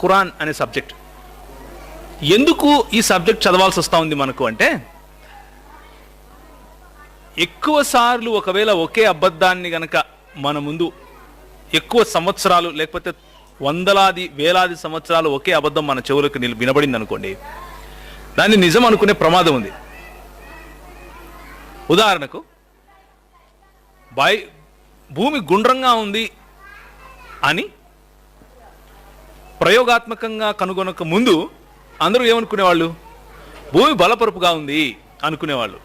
ఖురాన్ అనే సబ్జెక్ట్. ఎందుకు ఈ సబ్జెక్ట్ చదవాల్సి వస్తూ ఉంది మనకు అంటే, ఎక్కువ సార్లు ఒకవేళ ఒకే అబద్ధాన్ని గనక మన ముందు ఎక్కువ సంవత్సరాలు లేకపోతే వందలాది వేలాది సంవత్సరాలు ఒకే అబద్ధం మన చెవులకు వినబడింది అనుకోండి, దాన్ని నిజం అనుకునే ప్రమాదం ఉంది. ఉదాహరణకు, భూమి గుండ్రంగా ఉంది అని ప్రయోగాత్మకంగా కనుగొనక ముందు అందరూ ఏమనుకునేవాళ్ళు? భూమి బలపరుపుగా ఉంది అనుకునేవాళ్ళు.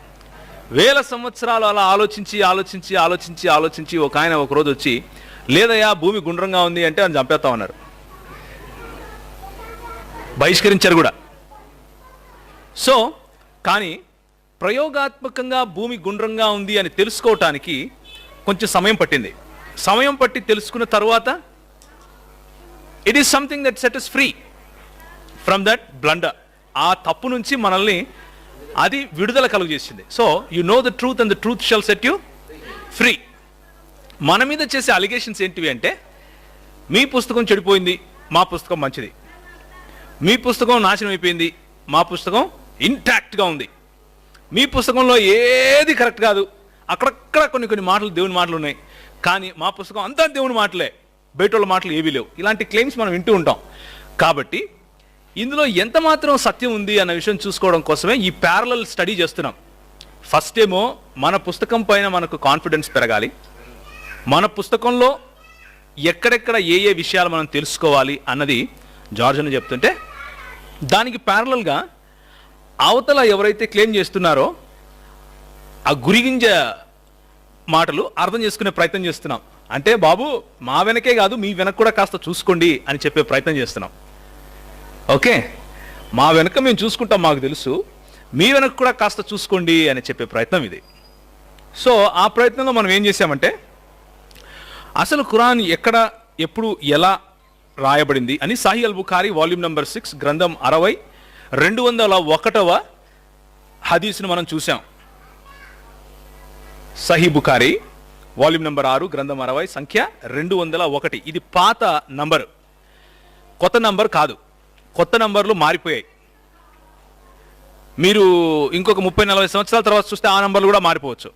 వేల సంవత్సరాలు అలా ఆలోచించి ఆలోచించి ఆలోచించి ఆలోచించి ఒక ఆయన ఒకరోజు వచ్చి, లేదయ్యా భూమి గుండ్రంగా ఉంది అంటే అని చంపేస్తా ఉన్నారు, బహిష్కరించారు కూడా. సో కానీ ప్రయోగాత్మకంగా భూమి గుండ్రంగా ఉంది అని తెలుసుకోవటానికి కొంచెం సమయం పట్టింది. సమయం పట్టి తెలుసుకున్న తర్వాత it is something that set us free from that blunder. ఆ తప్పు నుంచి మనల్ని అది విడుదల కలుగు చేసింది. So you know the truth and the truth shall set you free. మన మీద చేసే అలిగేషన్స్ ఏంటివి అంటే, మీ పుస్తకం చెడిపోయింది, మా పుస్తకం మంచిది. మీ పుస్తకం నాశనం అయిపోయింది, మా పుస్తకం ఇంటాక్ట్గా ఉంది. మీ పుస్తకంలో ఏది కరెక్ట్ కాదు, అక్కడక్కడ కొన్ని కొన్ని మాటలు దేవుని మాటలు ఉన్నాయి, కానీ మా పుస్తకం అంతా దేవుని మాటలే, బయట వాళ్ళ మాటలు ఏవీ లేవు. ఇలాంటి క్లెయిమ్స్ మనం వింటూ ఉంటాం. కాబట్టి ఇందులో ఎంత మాత్రం సత్యం ఉంది అన్న విషయం చూసుకోవడం కోసమే ఈ ప్యారలల్ స్టడీ చేస్తున్నాం. ఫస్ట్ ఏమో మన పుస్తకం పైన మనకు కాన్ఫిడెన్స్ పెరగాలి. మన పుస్తకంలో ఎక్కడెక్కడ ఏ ఏ విషయాలు మనం తెలుసుకోవాలి అన్నది జార్జ్ అని చెప్తుంటే, దానికి ప్యారలల్గా అవతల ఎవరైతే క్లెయిమ్ చేస్తున్నారో ఆ గురిగింజ మాటలు అర్థం చేసుకునే ప్రయత్నం చేస్తున్నాం. అంటే బాబు మా వెనకే కాదు మీ వెనక కూడా కాస్త చూసుకోండి అని చెప్పే ప్రయత్నం చేస్తున్నాం. ఓకే, మా వెనక మేము చూసుకుంటాం, మాకు తెలుసు, మీ వెనక కూడా కాస్త చూసుకోండి అని చెప్పే ప్రయత్నం ఇది. సో ఆ ప్రయత్నంలో మనం ఏం చేసామంటే, అసలు ఖురాన్ ఎక్కడ ఎప్పుడు ఎలా రాయబడింది అని Sahih al Bukhari volume number 6 గ్రంథం 60 201వ హదీస్ను మనం చూసాం. సహీ బుఖారీ వాల్యూమ్ నెంబర్ 6 గ్రంథం 60 సంఖ్య 201. ఇది పాత నంబర్, కొత్త నంబర్ కాదు. కొత్త నంబర్లు మారిపోయాయి. మీరు ఇంకొక 30-40 సంవత్సరాల తర్వాత చూస్తే ఆ నంబర్లు కూడా మారిపోవచ్చు.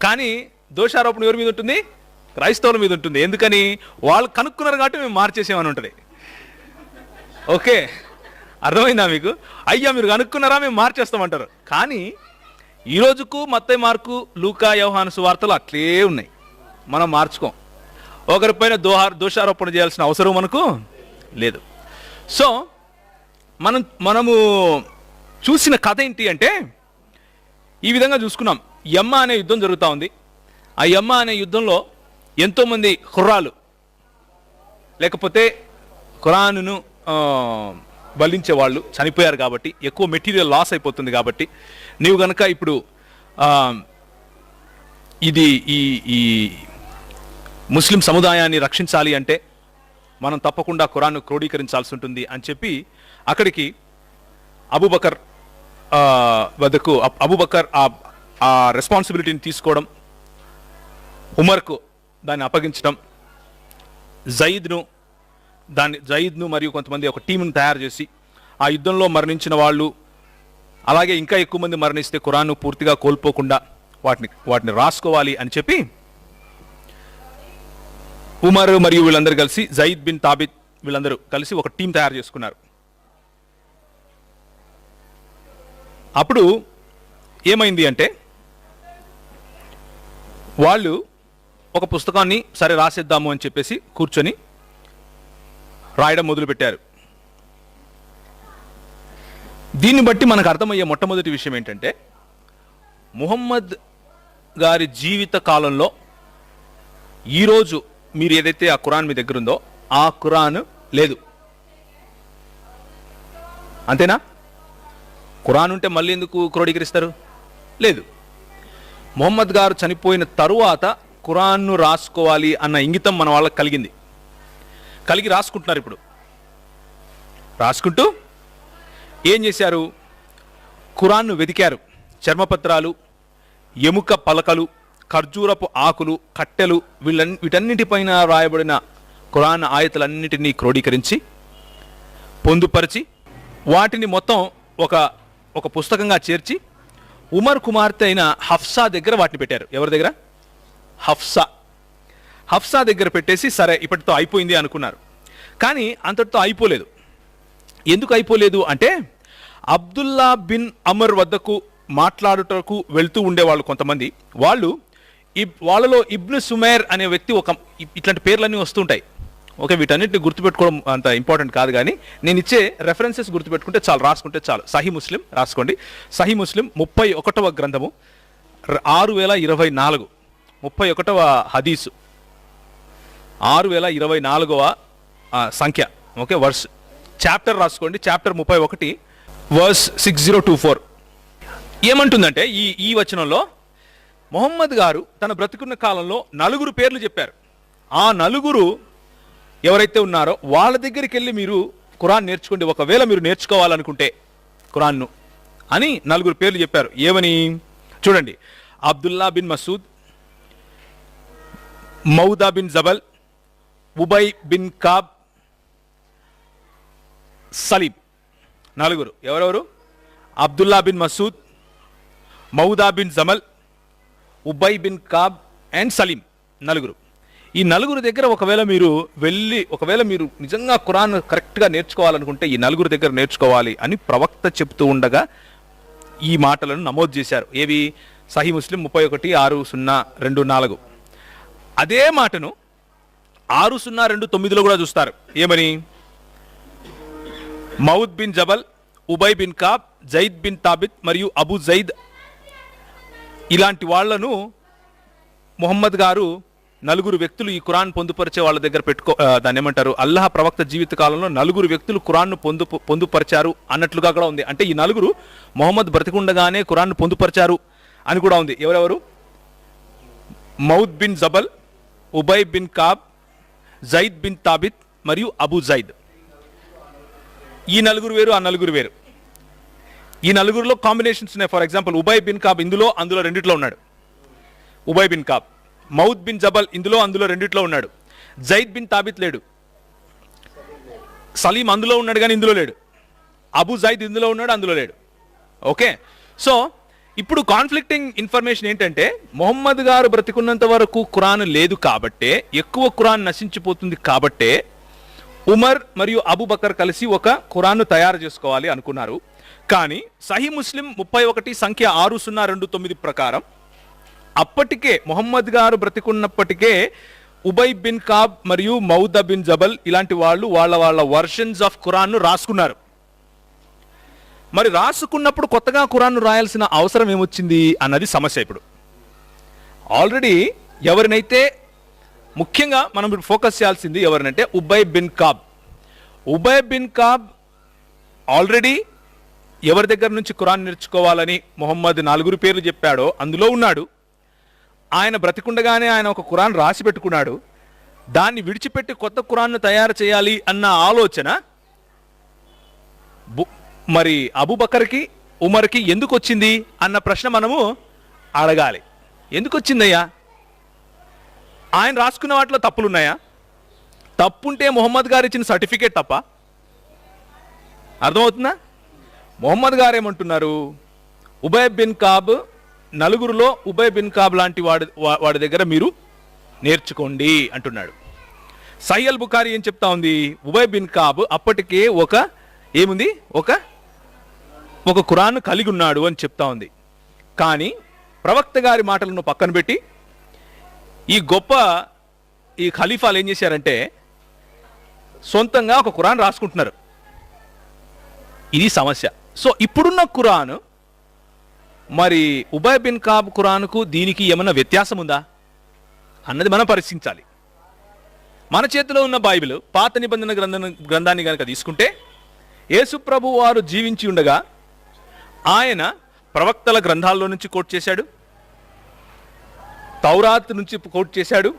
కానీ దోషారోపణ ఎవరి మీద ఉంటుంది? క్రైస్తవుల మీద ఉంటుంది. ఎందుకని? వాళ్ళు కనుక్కున్నారు కాబట్టి మేము మార్చేసామని ఉంటుంది. ఓకే, అర్థమైందా మీకు? అయ్యా మీరు కనుక్కున్నారా, మేము మార్చేస్తామంటారు. కానీ ఈ రోజుకు మత్తయి, మార్కు, లూకా, యోహాను సువార్తలు అట్లే ఉన్నాయి. మనం మార్చుకోం. ఒకరిపైన దోషారోపణ చేయాల్సిన అవసరం మనకు లేదు. సో మనము చూసిన కథ ఏంటి అంటే, ఈ విధంగా చూసుకున్నాం. యమ్మా అనే యుద్ధం జరుగుతూ ఉంది. ఆ యమ్మా అనే యుద్ధంలో ఎంతోమంది ఖుర్రాలు లేకపోతే ఖురానును బలించే వాళ్ళు చనిపోయారు. కాబట్టి ఎక్కువ మెటీరియల్ లాస్ అయిపోతుంది. కాబట్టి నీవు కనుక ఇప్పుడు ఇది ఈ ముస్లిం సముదాయాన్ని రక్షించాలి అంటే మనం తప్పకుండా ఖురాన్ను క్రోడీకరించాల్సి ఉంటుంది అని చెప్పి అక్కడికి అబూబకర్ వద్దకు అబూబకర్ ఆ రెస్పాన్సిబిలిటీని తీసుకోవడం, ఉమర్కు దాన్ని అప్పగించడం, జయీద్ను మరియు కొంతమంది ఒక టీంను తయారు చేసి ఆ యుద్ధంలో మరణించిన వాళ్ళు, అలాగే ఇంకా ఎక్కువ మంది మరణిస్తే ఖురాన్ను పూర్తిగా కోల్పోకుండా వాటిని రాసుకోవాలి అని చెప్పి ఉమర్ మరియు వీళ్ళందరూ కలిసి, జయీద్ బిన్ తాబిత్ వీళ్ళందరూ కలిసి ఒక టీం తయారు చేసుకున్నారు. అప్పుడు ఏమైంది అంటే, వాళ్ళు ఒక పుస్తకాన్ని సరే రాసేద్దాము అని చెప్పేసి కూర్చొని రాయడం మొదలుపెట్టారు. దీన్ని బట్టి మనకు అర్థమయ్యే మొట్టమొదటి విషయం ఏంటంటే, ముహమ్మద్ గారి జీవిత కాలంలో ఈరోజు మీరు ఏదైతే ఆ ఖురాన్ మీ దగ్గర ఉందో ఆ ఖురాన్ లేదు. అంతేనా? ఖురాన్ ఉంటే మళ్ళీ ఎందుకు క్రోడీకరిస్తారు? లేదు. ముహమ్మద్ గారు చనిపోయిన తరువాత ఖురాన్ను రాసుకోవాలి అన్న ఇంగితం మన వాళ్ళకి కలిగి రాసుకుంటున్నారు. ఇప్పుడు రాసుకుంటూ ఏం చేశారు? ఖురాన్ను వెతికారు. చర్మపత్రాలు, ఎముక పలకలు, ఖర్జూరపు ఆకులు, కట్టెలు వీటన్నిటిపైన రాయబడిన ఖురాన్ ఆయతులన్నిటినీ క్రోడీకరించి పొందుపరిచి వాటిని మొత్తం ఒక ఒక పుస్తకంగా చేర్చి ఉమర్ కుమార్తె అయిన హఫ్సా దగ్గర వాటిని పెట్టారు. ఎవరి దగ్గర? హఫ్సా దగ్గర పెట్టేసి సరే ఇప్పటితో అయిపోయింది అనుకున్నారు. కానీ అంతటితో అయిపోలేదు. ఎందుకు అయిపోలేదు అంటే అబ్దుల్లా బిన్ అమర్ వద్దకు మాట్లాడుటకు వెళ్తూ ఉండేవాళ్ళు కొంతమంది. వాళ్ళలో ఇబ్ను సుమైర్ అనే వ్యక్తి ఇట్లాంటి పేర్లన్నీ వస్తుంటాయి. ఓకే, వీటన్నిటిని గుర్తుపెట్టుకోవడం అంత ఇంపార్టెంట్ కాదు, కానీ నేను ఇచ్చే రెఫరెన్సెస్ గుర్తుపెట్టుకుంటే చాలు, రాసుకుంటే చాలు. సహీ ముస్లిం రాసుకోండి. సహీ ముస్లిం 31వ గ్రంథము 6024 31వ హదీసు 6024వ సంఖ్య. ఓకే, వర్స్ చాప్టర్ రాసుకోండి. చాప్టర్ 31 వర్స్ 6024 ఏమంటుందంటే ఈ వచనంలో మొహమ్మద్ గారు తన బ్రతికున్న కాలంలో 4 పేర్లు చెప్పారు. ఆ 4 ఎవరైతే ఉన్నారో వాళ్ళ దగ్గరికి వెళ్ళి మీరు ఖురాన్ నేర్చుకోండి, ఒకవేళ మీరు నేర్చుకోవాలనుకుంటే ఖురాన్ను అని 4 పేర్లు చెప్పారు. ఏమని చూడండి. Abdullah bin Masud, Muadh bin Jabal, Ubay bin Kab, Salim. 4 ఎవరెవరు? Abdullah bin Masud, Muadh bin Jabal, Ubay bin Kab and Salim. 4. ఈ 4 దగ్గర ఒకవేళ మీరు నిజంగా ఖురాన్ కరెక్ట్గా నేర్చుకోవాలనుకుంటే ఈ 4 దగ్గర నేర్చుకోవాలి అని ప్రవక్త చెప్తూ ఉండగా ఈ మాటలను నమోదు చేశారు. ఏవి? సహీ ముస్లిం 31:6024. అదే మాటను 6029లో కూడా చూస్తారు. ఏమని? Muadh bin Jabal, Ubay bin Kab, Zaid bin Thabit మరియు అబూ జైద్ ఇలాంటి వాళ్లను మొహమ్మద్ గారు 4 వ్యక్తులు ఈ ఖురాన్ పొందుపరిచే వాళ్ళ దగ్గర దాన్ని ఏమంటారు, అల్లాహ్ ప్రవక్త జీవిత కాలంలో 4 వ్యక్తులు ఖురాన్ను పొందుపరిచారు అన్నట్లుగా కూడా ఉంది. అంటే ఈ 4 మొహమ్మద్ బ్రతికుండగానే ఖురాన్ను పొందుపరిచారు అని కూడా ఉంది. ఎవరెవరు? Muadh bin Jabal, Ubay bin Kab, Zaid bin Thabit మరియు అబూ జైద్. ఈ 4 వేరు, ఆ 4 వేరు. ఈ 4లో కాంబినేషన్స్ ఉన్నాయి. For example Ubay bin Kab అందులో 2లో ఉన్నాడు. Ubay bin Kab. Muadh bin Jabal అందులో 2లో ఉన్నాడు. జైద్ బిన్ తాబిత్ లేడు. సలీం అందులో ఉన్నాడు కానీ ఇందులో లేడు. అబూ జైద్ ఇందులో ఉన్నాడు, అందులో లేడు. ఓకే, సో ఇప్పుడు కాన్ఫ్లిక్టింగ్ ఇన్ఫర్మేషన్ ఏంటంటే మొహమ్మద్ గారు బ్రతికున్నంత వరకు ఖురాన్ లేదు కాబట్టే, ఎక్కువ ఖురాన్ నశించిపోతుంది కాబట్టే ఉమర్ మరియు అబూబకర్ కలిసి ఒక ఖురాన్ను తయారు చేసుకోవాలి అనుకున్నారు. కానీ సహీ ముస్లిం 31 సంఖ్య 6029 ప్రకారం అప్పటికే మొహమ్మద్ గారు బ్రతికున్నప్పటికే ఉబై బిన్ కాబ్ మరియు మౌదా బిన్ జబల్ ఇలాంటి వాళ్ళు వాళ్ళ వర్షన్స్ ఆఫ్ ఖురాన్ను రాసుకున్నారు. మరి రాసుకున్నప్పుడు కొత్తగా ఖురాన్ను రాయాల్సిన అవసరం ఏమొచ్చింది అన్నది సమస్య. ఇప్పుడు ఆల్రెడీ ఎవరినైతే ముఖ్యంగా మనం ఫోకస్ చేయాల్సింది ఎవరినంటే Ubay bin Kab. Ubay bin Kab already ఎవరి దగ్గర నుంచి ఖురాన్ నేర్చుకోవాలని మొహమ్మద్ 4 పేర్లు చెప్పాడో అందులో ఉన్నాడు. ఆయన బ్రతికుండగానే ఆయన ఒక ఖురాన్ రాసి పెట్టుకున్నాడు. దాన్ని విడిచిపెట్టి కొత్త ఖురాన్ను తయారు చేయాలి అన్న ఆలోచన మరి అబూబకర్కి ఉమర్కి ఎందుకు వచ్చింది అన్న ప్రశ్న మనము అడగాలి. ఎందుకు వచ్చిందయ్యా? ఆయన రాసుకున్న వాటిలో తప్పులున్నాయా? తప్పుంటే మొహమ్మద్ గారు ఇచ్చిన సర్టిఫికేట్ తప్ప? అర్థమవుతుందా? మొహమ్మద్ గారు ఏమంటున్నారు? ఉబై బిన్ కాబ్ 4లో ఉబై బిన్ కాబ్ లాంటి వాడి దగ్గర మీరు నేర్చుకోండి అంటున్నాడు. సహీ అల్ బుఖారీ ఏం చెప్తా ఉంది? ఉబై బిన్ కాబ్ అప్పటికే ఒక ఖురాన్ కలిగి ఉన్నాడు అని చెప్తా ఉంది. కానీ ప్రవక్త గారి మాటలను పక్కన పెట్టి ఈ ఖలీఫాలు ఏం చేశారంటే సొంతంగా ఒక ఖురాన్ రాసుకుంటున్నారు. ఇది సమస్య. సో ఇప్పుడున్న ఖురాన్ మరి ఉబై బిన్ కాబ్ ఖురాన్కు దీనికి ఏమన్నా వ్యత్యాసం ఉందా అన్నది మనం పరిశీలించాలి. మన చేతిలో ఉన్న బైబిల్ పాత నిబంధన గ్రంథాన్ని కనుక తీసుకుంటే యేసు ప్రభు వారు జీవించి ఉండగా ఆయన ప్రవక్తల గ్రంథాల్లో నుంచి కోట్ చేశాడు, తౌరాత్ నుంచి కోట్ చేశాడు,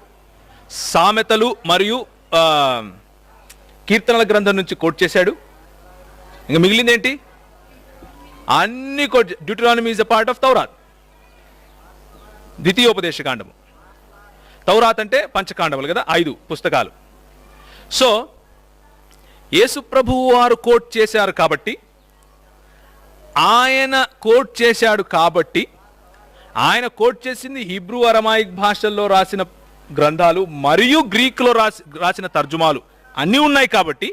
సామెతలు మరియు కీర్తనల గ్రంథం నుంచి కోట్ చేశాడు. ఇంకా మిగిలిందేంటి? అన్ని quote. Deuteronomy is a part of Tawrat, ద్వితీయోపదేశకాండము. తౌరాత్ అంటే పంచకాండములు కదా, 5 పుస్తకాలు. సో యేసు ప్రభువు వారు కోట్ చేశారు కాబట్టి, ఆయన కోట్ చేశాడు కాబట్టి, ఆయన కోట్ చేసింది హీబ్రూ అరమాయిక్ భాషల్లో రాసిన గ్రంథాలు మరియు గ్రీకులో రాసిన తర్జుమాలు అన్నీ ఉన్నాయి కాబట్టి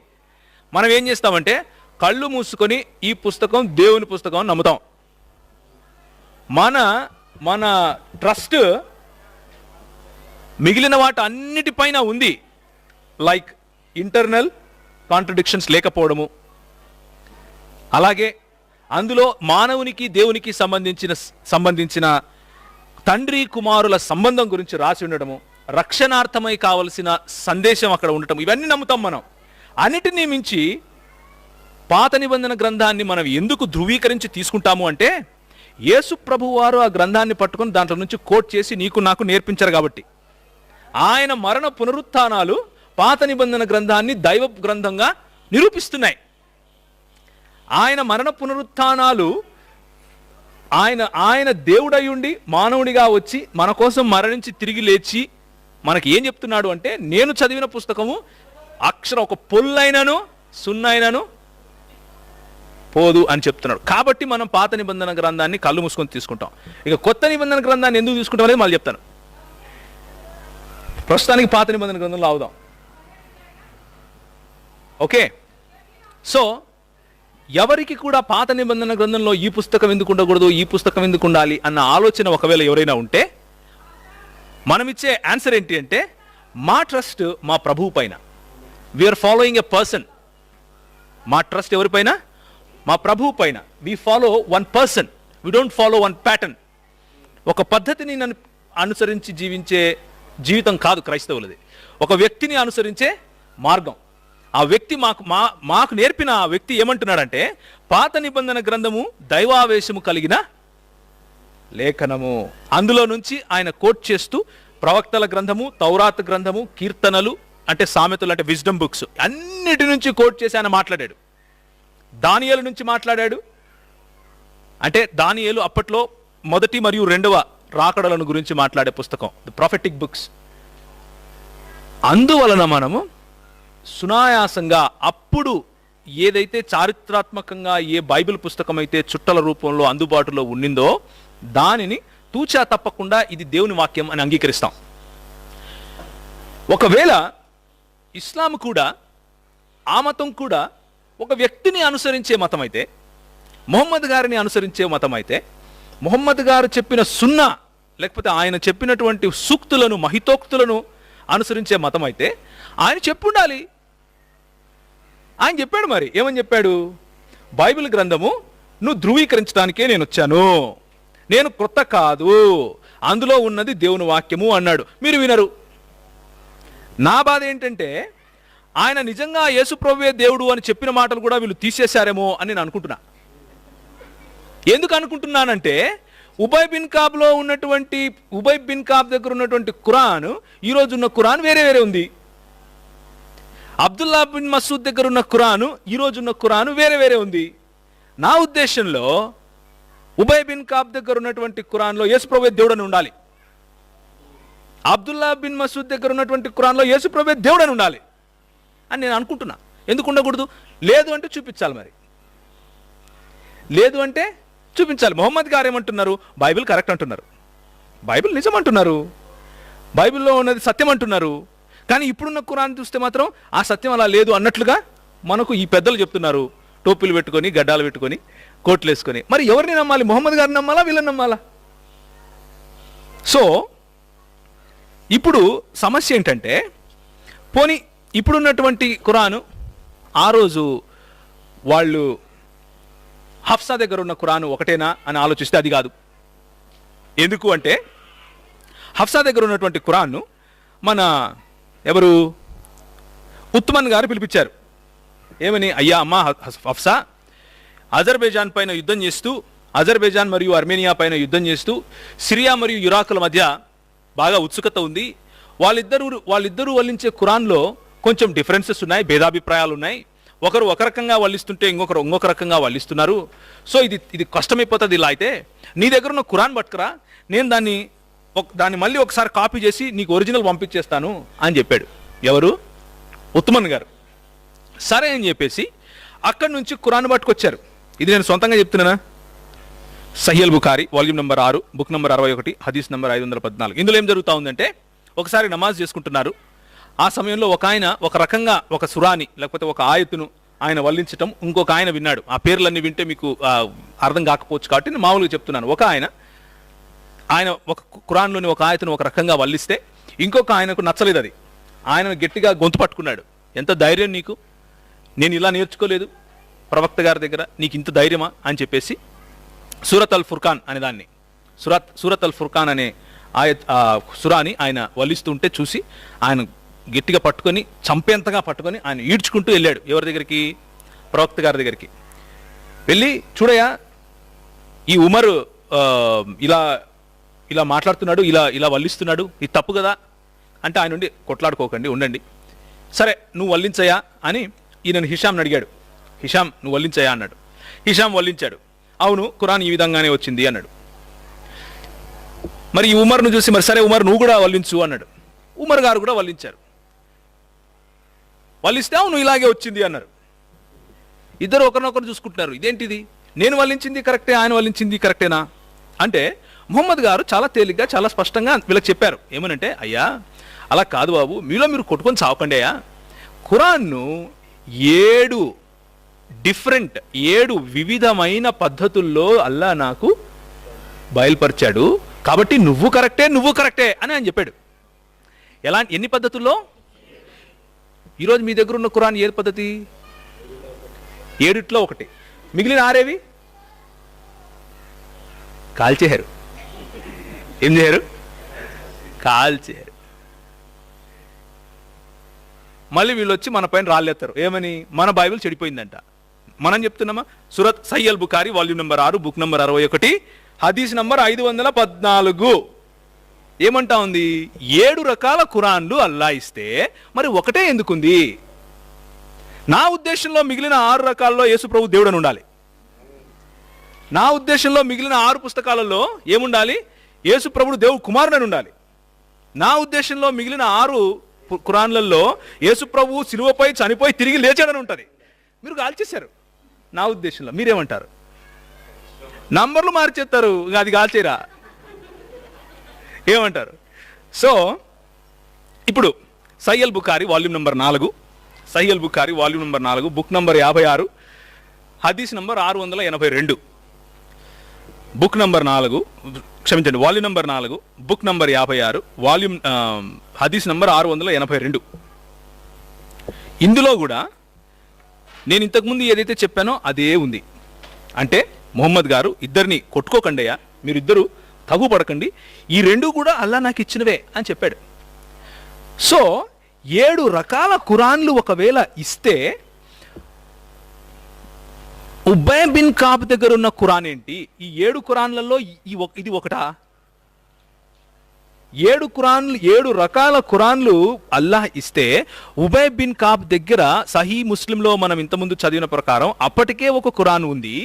మనం ఏం చేస్తామంటే కళ్ళు మూసుకొని ఈ పుస్తకం దేవుని పుస్తకం అని నమ్ముతాం. మన ట్రస్ట్ మిగిలిన వాటి అన్నిటిపైన ఉంది. లైక్ ఇంటర్నల్ కాంట్రడిక్షన్స్ లేకపోవడము, అలాగే అందులో మానవునికి దేవునికి సంబంధించిన తండ్రి కుమారుల సంబంధం గురించి రాసి ఉండడము, రక్షణార్థమై కావలసిన సందేశం అక్కడ ఉండటం, ఇవన్నీ నమ్ముతాం మనం. అన్నిటినీ మించి పాత నిబంధన గ్రంథాన్ని మనం ఎందుకు ధృవీకరించి తీసుకుంటాము అంటే, యేసు ప్రభువు వారు ఆ గ్రంథాన్ని పట్టుకొని దాంట్లో నుంచి కోట్ చేసి నీకు నాకు నేర్పించారు కాబట్టి. ఆయన మరణ పునరుత్థానాలు పాత నిబంధన గ్రంథాన్ని దైవ గ్రంథంగా నిరూపిస్తున్నాయి. ఆయన మరణ పునరుత్థానాలు ఆయన దేవుడై ఉండి మానవుడిగా వచ్చి మన కోసం మరణించి తిరిగి లేచి మనకి ఏం చెప్తున్నాడు అంటే, నేను చదివిన పుస్తకము అక్షరం ఒక పొల్లైనను సున్నైనను పోదు అని చెప్తున్నాడు. కాబట్టి మనం పాత నిబంధన గ్రంథాన్ని కళ్ళు మూసుకొని తీసుకుంటాం. ఇక కొత్త నిబంధన గ్రంథాన్ని ఎందుకు తీసుకుంటాం అనేది మళ్ళీ చెప్తాను. ప్రస్తుతానికి పాత నిబంధన గ్రంథంలో ఆవుదాం. ఓకే, సో ఎవరికి కూడా పాత నిబంధన గ్రంథంలో ఈ పుస్తకం ఎందుకు ఉండకూడదు, ఈ పుస్తకం ఎందుకు ఉండాలి అన్న ఆలోచన ఒకవేళ ఎవరైనా ఉంటే మనమిచ్చే ఆన్సర్ ఏంటి అంటే, మా ట్రస్ట్ మా ప్రభువు పైన. We are following a person. మా ట్రస్ట్ ఎవరిపైన? మా ప్రభువు పైన. We follow one person, we don't follow one pattern. ఒక పద్ధతిని అనుసరించి జీవించే జీవితం కాదు క్రైస్తవులది. ఒక వ్యక్తిని అనుసరించే మార్గం. ఆ వ్యక్తి మాకు నేర్పిన ఆ వ్యక్తి ఏమంటున్నాడంటే, పాత నిబంధన గ్రంథము దైవావేశము కలిగిన లేఖనము. అందులో నుంచి ఆయన కోట్ చేస్తూ ప్రవక్తల గ్రంథము, తౌరాత్ గ్రంథము, కీర్తనలు అంటే సామెతలు అంటే విజ్డమ్ బుక్స్, అన్నిటి నుంచి కోట్ చేసి ఆయన మాట్లాడాడు. దానియేలు నుంచి మాట్లాడాడు. అంటే దానియేలు అప్పట్లో మొదటి మరియు రెండవ రాకడలను గురించి మాట్లాడే పుస్తకం, ది ప్రాఫెటిక్ బుక్స్. అందువలన మనము సునాయాసంగా అప్పుడు ఏదైతే చారిత్రాత్మకంగా ఏ బైబిల్ పుస్తకం అయితే చుట్టల రూపంలో అందుబాటులో ఉండిందో దానిని తూచా తప్పకుండా ఇది దేవుని వాక్యం అని అంగీకరిస్తాం. ఒకవేళ ఇస్లాం కూడా, ఆ మతం కూడా ఒక వ్యక్తిని అనుసరించే మతం అయితే, మొహమ్మద్ గారిని అనుసరించే మతం అయితే, మొహమ్మద్ గారు చెప్పిన సున్నా లేకపోతే ఆయన చెప్పినటువంటి సూక్తులను మహితోక్తులను అనుసరించే మతం అయితే ఆయన చెప్పుండాలి. ఆయన చెప్పాడు. మరి ఏమని చెప్పాడు? బైబిల్ గ్రంథము నువ్వు ధృవీకరించడానికే నేను వచ్చాను, నేను క్రొత్త కాదు, అందులో ఉన్నది దేవుని వాక్యము అన్నాడు. మీరు వినరు. నా బాధ ఏంటంటే, ఆయన నిజంగా యేసుప్రభువే దేవుడు అని చెప్పిన మాటలు కూడా వీళ్ళు తీసేశారేమో అని నేను అనుకుంటున్నా. ఎందుకు అనుకుంటున్నానంటే, ఉబై బిన్ కాబ్ దగ్గర ఉన్నటువంటి ఖురాన్, ఈరోజు ఉన్న ఖురాన్ వేరే వేరే ఉంది. అబ్దుల్లా బిన్ మసూద్ దగ్గర ఉన్న ఖురాను, ఈరోజు ఉన్న ఖురాను వేరే వేరే ఉంది. నా ఉద్దేశంలో ఉబై బిన్ కాబ్ దగ్గర ఉన్నటువంటి ఖురాన్లో యేసుప్రభువే దేవుడు అని ఉండాలి. అబ్దుల్లా బిన్ మసూద్ దగ్గర ఉన్నటువంటి ఖురాన్లో యేసుప్రభువే దేవుడు అని ఉండాలి అని నేను అనుకుంటున్నా. ఎందుకు ఉండకూడదు? లేదు అంటే చూపించాలి. మరి లేదు అంటే చూపించాలి. మొహమ్మద్ గారు ఏమంటున్నారు? బైబిల్ కరెక్ట్ అంటున్నారు, బైబిల్ నిజం అంటున్నారు, బైబిల్లో ఉన్నది సత్యం అంటున్నారు. కానీ ఇప్పుడున్న ఖురాన్ చూస్తే మాత్రం ఆ సత్యం అలా లేదు అన్నట్లుగా మనకు ఈ పెద్దలు చెప్తున్నారు, టోపీలు పెట్టుకొని, గడ్డాలు పెట్టుకొని, కోట్లు వేసుకొని. మరి ఎవరిని నమ్మాలి? మొహమ్మద్ గారిని నమ్మాలా, వీళ్ళని నమ్మాలా? సో ఇప్పుడు సమస్య ఏంటంటే, పోనీ ఇప్పుడున్నటువంటి ఖురాను ఆ రోజు వాళ్ళు హఫ్సా దగ్గర ఉన్న ఖురాను ఒకటేనా అని ఆలోచిస్తే అది కాదు. ఎందుకు అంటే, హఫ్సా దగ్గర ఉన్నటువంటి ఖురాన్ను మన ఎవరు ఉత్మన్ గారు పిలిపించారు. ఏమని? అయ్యా అమ్మా హఫ్సా, అజర్బైజాన్ పైన యుద్ధం చేస్తూ, అజర్బైజాన్ మరియు అర్మేనియా పైన యుద్ధం చేస్తూ, సిరియా మరియు ఇరాకుల మధ్య బాగా ఉత్సుకత ఉంది. వాళ్ళిద్దరూ వల్లించే ఖురాన్లో కొంచెం డిఫరెన్సెస్ ఉన్నాయి, భేదాభిప్రాయాలు ఉన్నాయి. ఒకరు ఒక రకంగా వల్లిస్తుంటే ఇంకొక రకంగా వల్లిస్తున్నారు. సో ఇది కష్టమైపోతుంది. ఇలా అయితే నీ దగ్గర ఉన్న ఖురాన్ పట్టుకురా, నేను దాన్ని మళ్ళీ ఒకసారి కాపీ చేసి నీకు ఒరిజినల్ పంపించేస్తాను అని చెప్పాడు. ఎవరు? ఉత్మన్ గారు. సరే అని చెప్పేసి అక్కడి నుంచి ఖురాన్ పట్టుకొచ్చారు. ఇది నేను సొంతంగా చెప్తున్నానా? Sahih Bukhari volume number 6 book number 61 హదీస్ నెంబర్ 514. ఇందులో ఏం జరుగుతూ ఉందంటే, ఒకసారి నమాజ్ చేసుకుంటున్నారు. ఆ సమయంలో ఒక ఆయన ఒక రకంగా ఒక సురాని లేకపోతే ఒక ఆయతును ఆయన వల్లించటం ఇంకొక ఆయన విన్నాడు. ఆ పేర్లన్నీ వింటే మీకు అర్థం కాకపోవచ్చు కాబట్టి నేను మామూలుగా చెప్తున్నాను. ఒక ఆయన ఒక ఖురాన్లోని ఒక ఆయతను ఒక రకంగా వల్లిస్తే ఇంకొక ఆయనకు నచ్చలేదు అది. ఆయన గట్టిగా గొంతు పట్టుకున్నాడు. ఎంత ధైర్యం నీకు, నేను ఇలా నేర్చుకోలేదు ప్రవక్త గారి దగ్గర, నీకు ఇంత ధైర్యమా అని చెప్పేసి సూరత్ అల్ ఫుర్ఖాన్ అనే దాన్ని సూరత్ అల్ ఫుర్ఖాన్ అనే సురాని ఆయన వల్లిస్తుంటే చూసి ఆయన గట్టిగా పట్టుకొని చంపేంతగా పట్టుకొని ఆయన ఈడ్చుకుంటూ వెళ్ళాడు. ఎవరి దగ్గరికి? ప్రవక్త గారి దగ్గరికి వెళ్ళి, చూడయా ఈ ఉమర్ ఇలా ఇలా మాట్లాడుతున్నాడు, ఇలా వల్లిస్తున్నాడు, ఇది తప్పు కదా అంటే ఆయన నుండి కొట్లాడుకోకండి, ఉండండి, సరే నువ్వు వల్లించయా అని ఈయనను హిషాంని అడిగాడు. హిషాం నువ్వు వల్లించయా అన్నాడు. హిషాం వల్లించాడు. అవును ఖురాన్ ఈ విధంగానే వచ్చింది అన్నాడు. మరి ఈ ఉమర్ను చూసి, మరి సరే ఉమర్ నువ్వు కూడా వల్లించు అన్నాడు. ఉమర్ గారు కూడా వల్లించారు. వల్లిస్తే అవును ఇలాగే వచ్చింది అన్నారు. ఇద్దరు ఒకరినొకరు చూసుకుంటున్నారు. ఇదేంటిది, నేను వల్లించింది కరెక్టే, ఆయన వల్లించింది కరెక్టేనా అంటే ముహమ్మద్ గారు చాలా తేలిగ్గా చాలా స్పష్టంగా వీళ్ళకి చెప్పారు. ఏమనంటే, అయ్యా అలా కాదు బాబు, మీలో మీరు కొట్టుకొని చావకండి అయ్యా. ఖురాన్ను 7 వివిధమైన పద్ధతుల్లో అల్లా నాకు బయలుపరిచాడు, కాబట్టి నువ్వు కరెక్టే అని ఆయన చెప్పాడు. ఎన్ని పద్ధతుల్లో? ఈరోజు మీ దగ్గర ఉన్న ఖురాన్ ఏ పద్ధతి? 7లో 1. మిగిలిన 6 కాల్చేశారు. ఏం చేయరు? కాల్చేశారు. మళ్ళీ వీళ్ళు వచ్చి మన పైన రాళ్ళెత్తారు. ఏమని? మన బైబిల్ చెడిపోయిందంట. మనం చెప్తున్నామా? Sahih Bukhari volume number 6 book number 61 హదీస్ నంబర్ 514 ఏమంటా ఉంది? 7 రకాల ఖురాన్లు అల్లా ఇస్తే మరి ఒకటే ఎందుకుంది? నా ఉద్దేశంలో మిగిలిన 6 రకాల్లో యేసు ప్రభు దేవుడు అని ఉండాలి. నా ఉద్దేశంలో మిగిలిన 6 పుస్తకాలలో ఏముండాలి? యేసు ప్రభుడు దేవుడు కుమారుడు అని ఉండాలి. నా ఉద్దేశంలో మిగిలిన 6 ఖురాన్లలో యేసు ప్రభు సిలువపై చనిపోయి తిరిగి లేచాడని ఉంటుంది. మీరు కాల్చేశారు. నా ఉద్దేశంలో మీరేమంటారు? నంబర్లు మార్చేస్తారు, అది కాల్చేరా? ఏమంటారు? సో ఇప్పుడు Sahih Bukhari volume number 4 Sahih Bukhari volume number 4 book number 56 హదీస్ నెంబర్ 682 బుక్ నెంబర్ 4 క్షమించండి volume number 4 book number 56 volume హదీస్ నెంబర్ 682. ఇందులో కూడా నేను ఇంతకుముందు ఏదైతే చెప్పానో అదే ఉంది. అంటే ముహమ్మద్ గారు ఇద్దరిని కొట్టుకోకండియా, మీరిద్దరు తగుపడకండి, ఈ 2 కూడా అల్లా నాకు ఇచ్చినవే అని చెప్పాడు. సో 7 రకాల ఖురాన్లు ఒకవేళ ఇస్తే ఉబయ్ బిన్ కాబ్ దగ్గర ఉన్న ఖురాన్ ఏంటి? ఈ 7 ఖురాన్లలో ఇది ఒకటా? 7 రకాల ఖురాన్లు అల్లాహ్ ఇస్తే ఉబయ్ బిన్ కాబ్ దగ్గర సహీ ముస్లింలో మనం ఇంతకుముందు చదివిన ప్రకారం అప్పటికే ఒక ఖురాన్ ఉంది.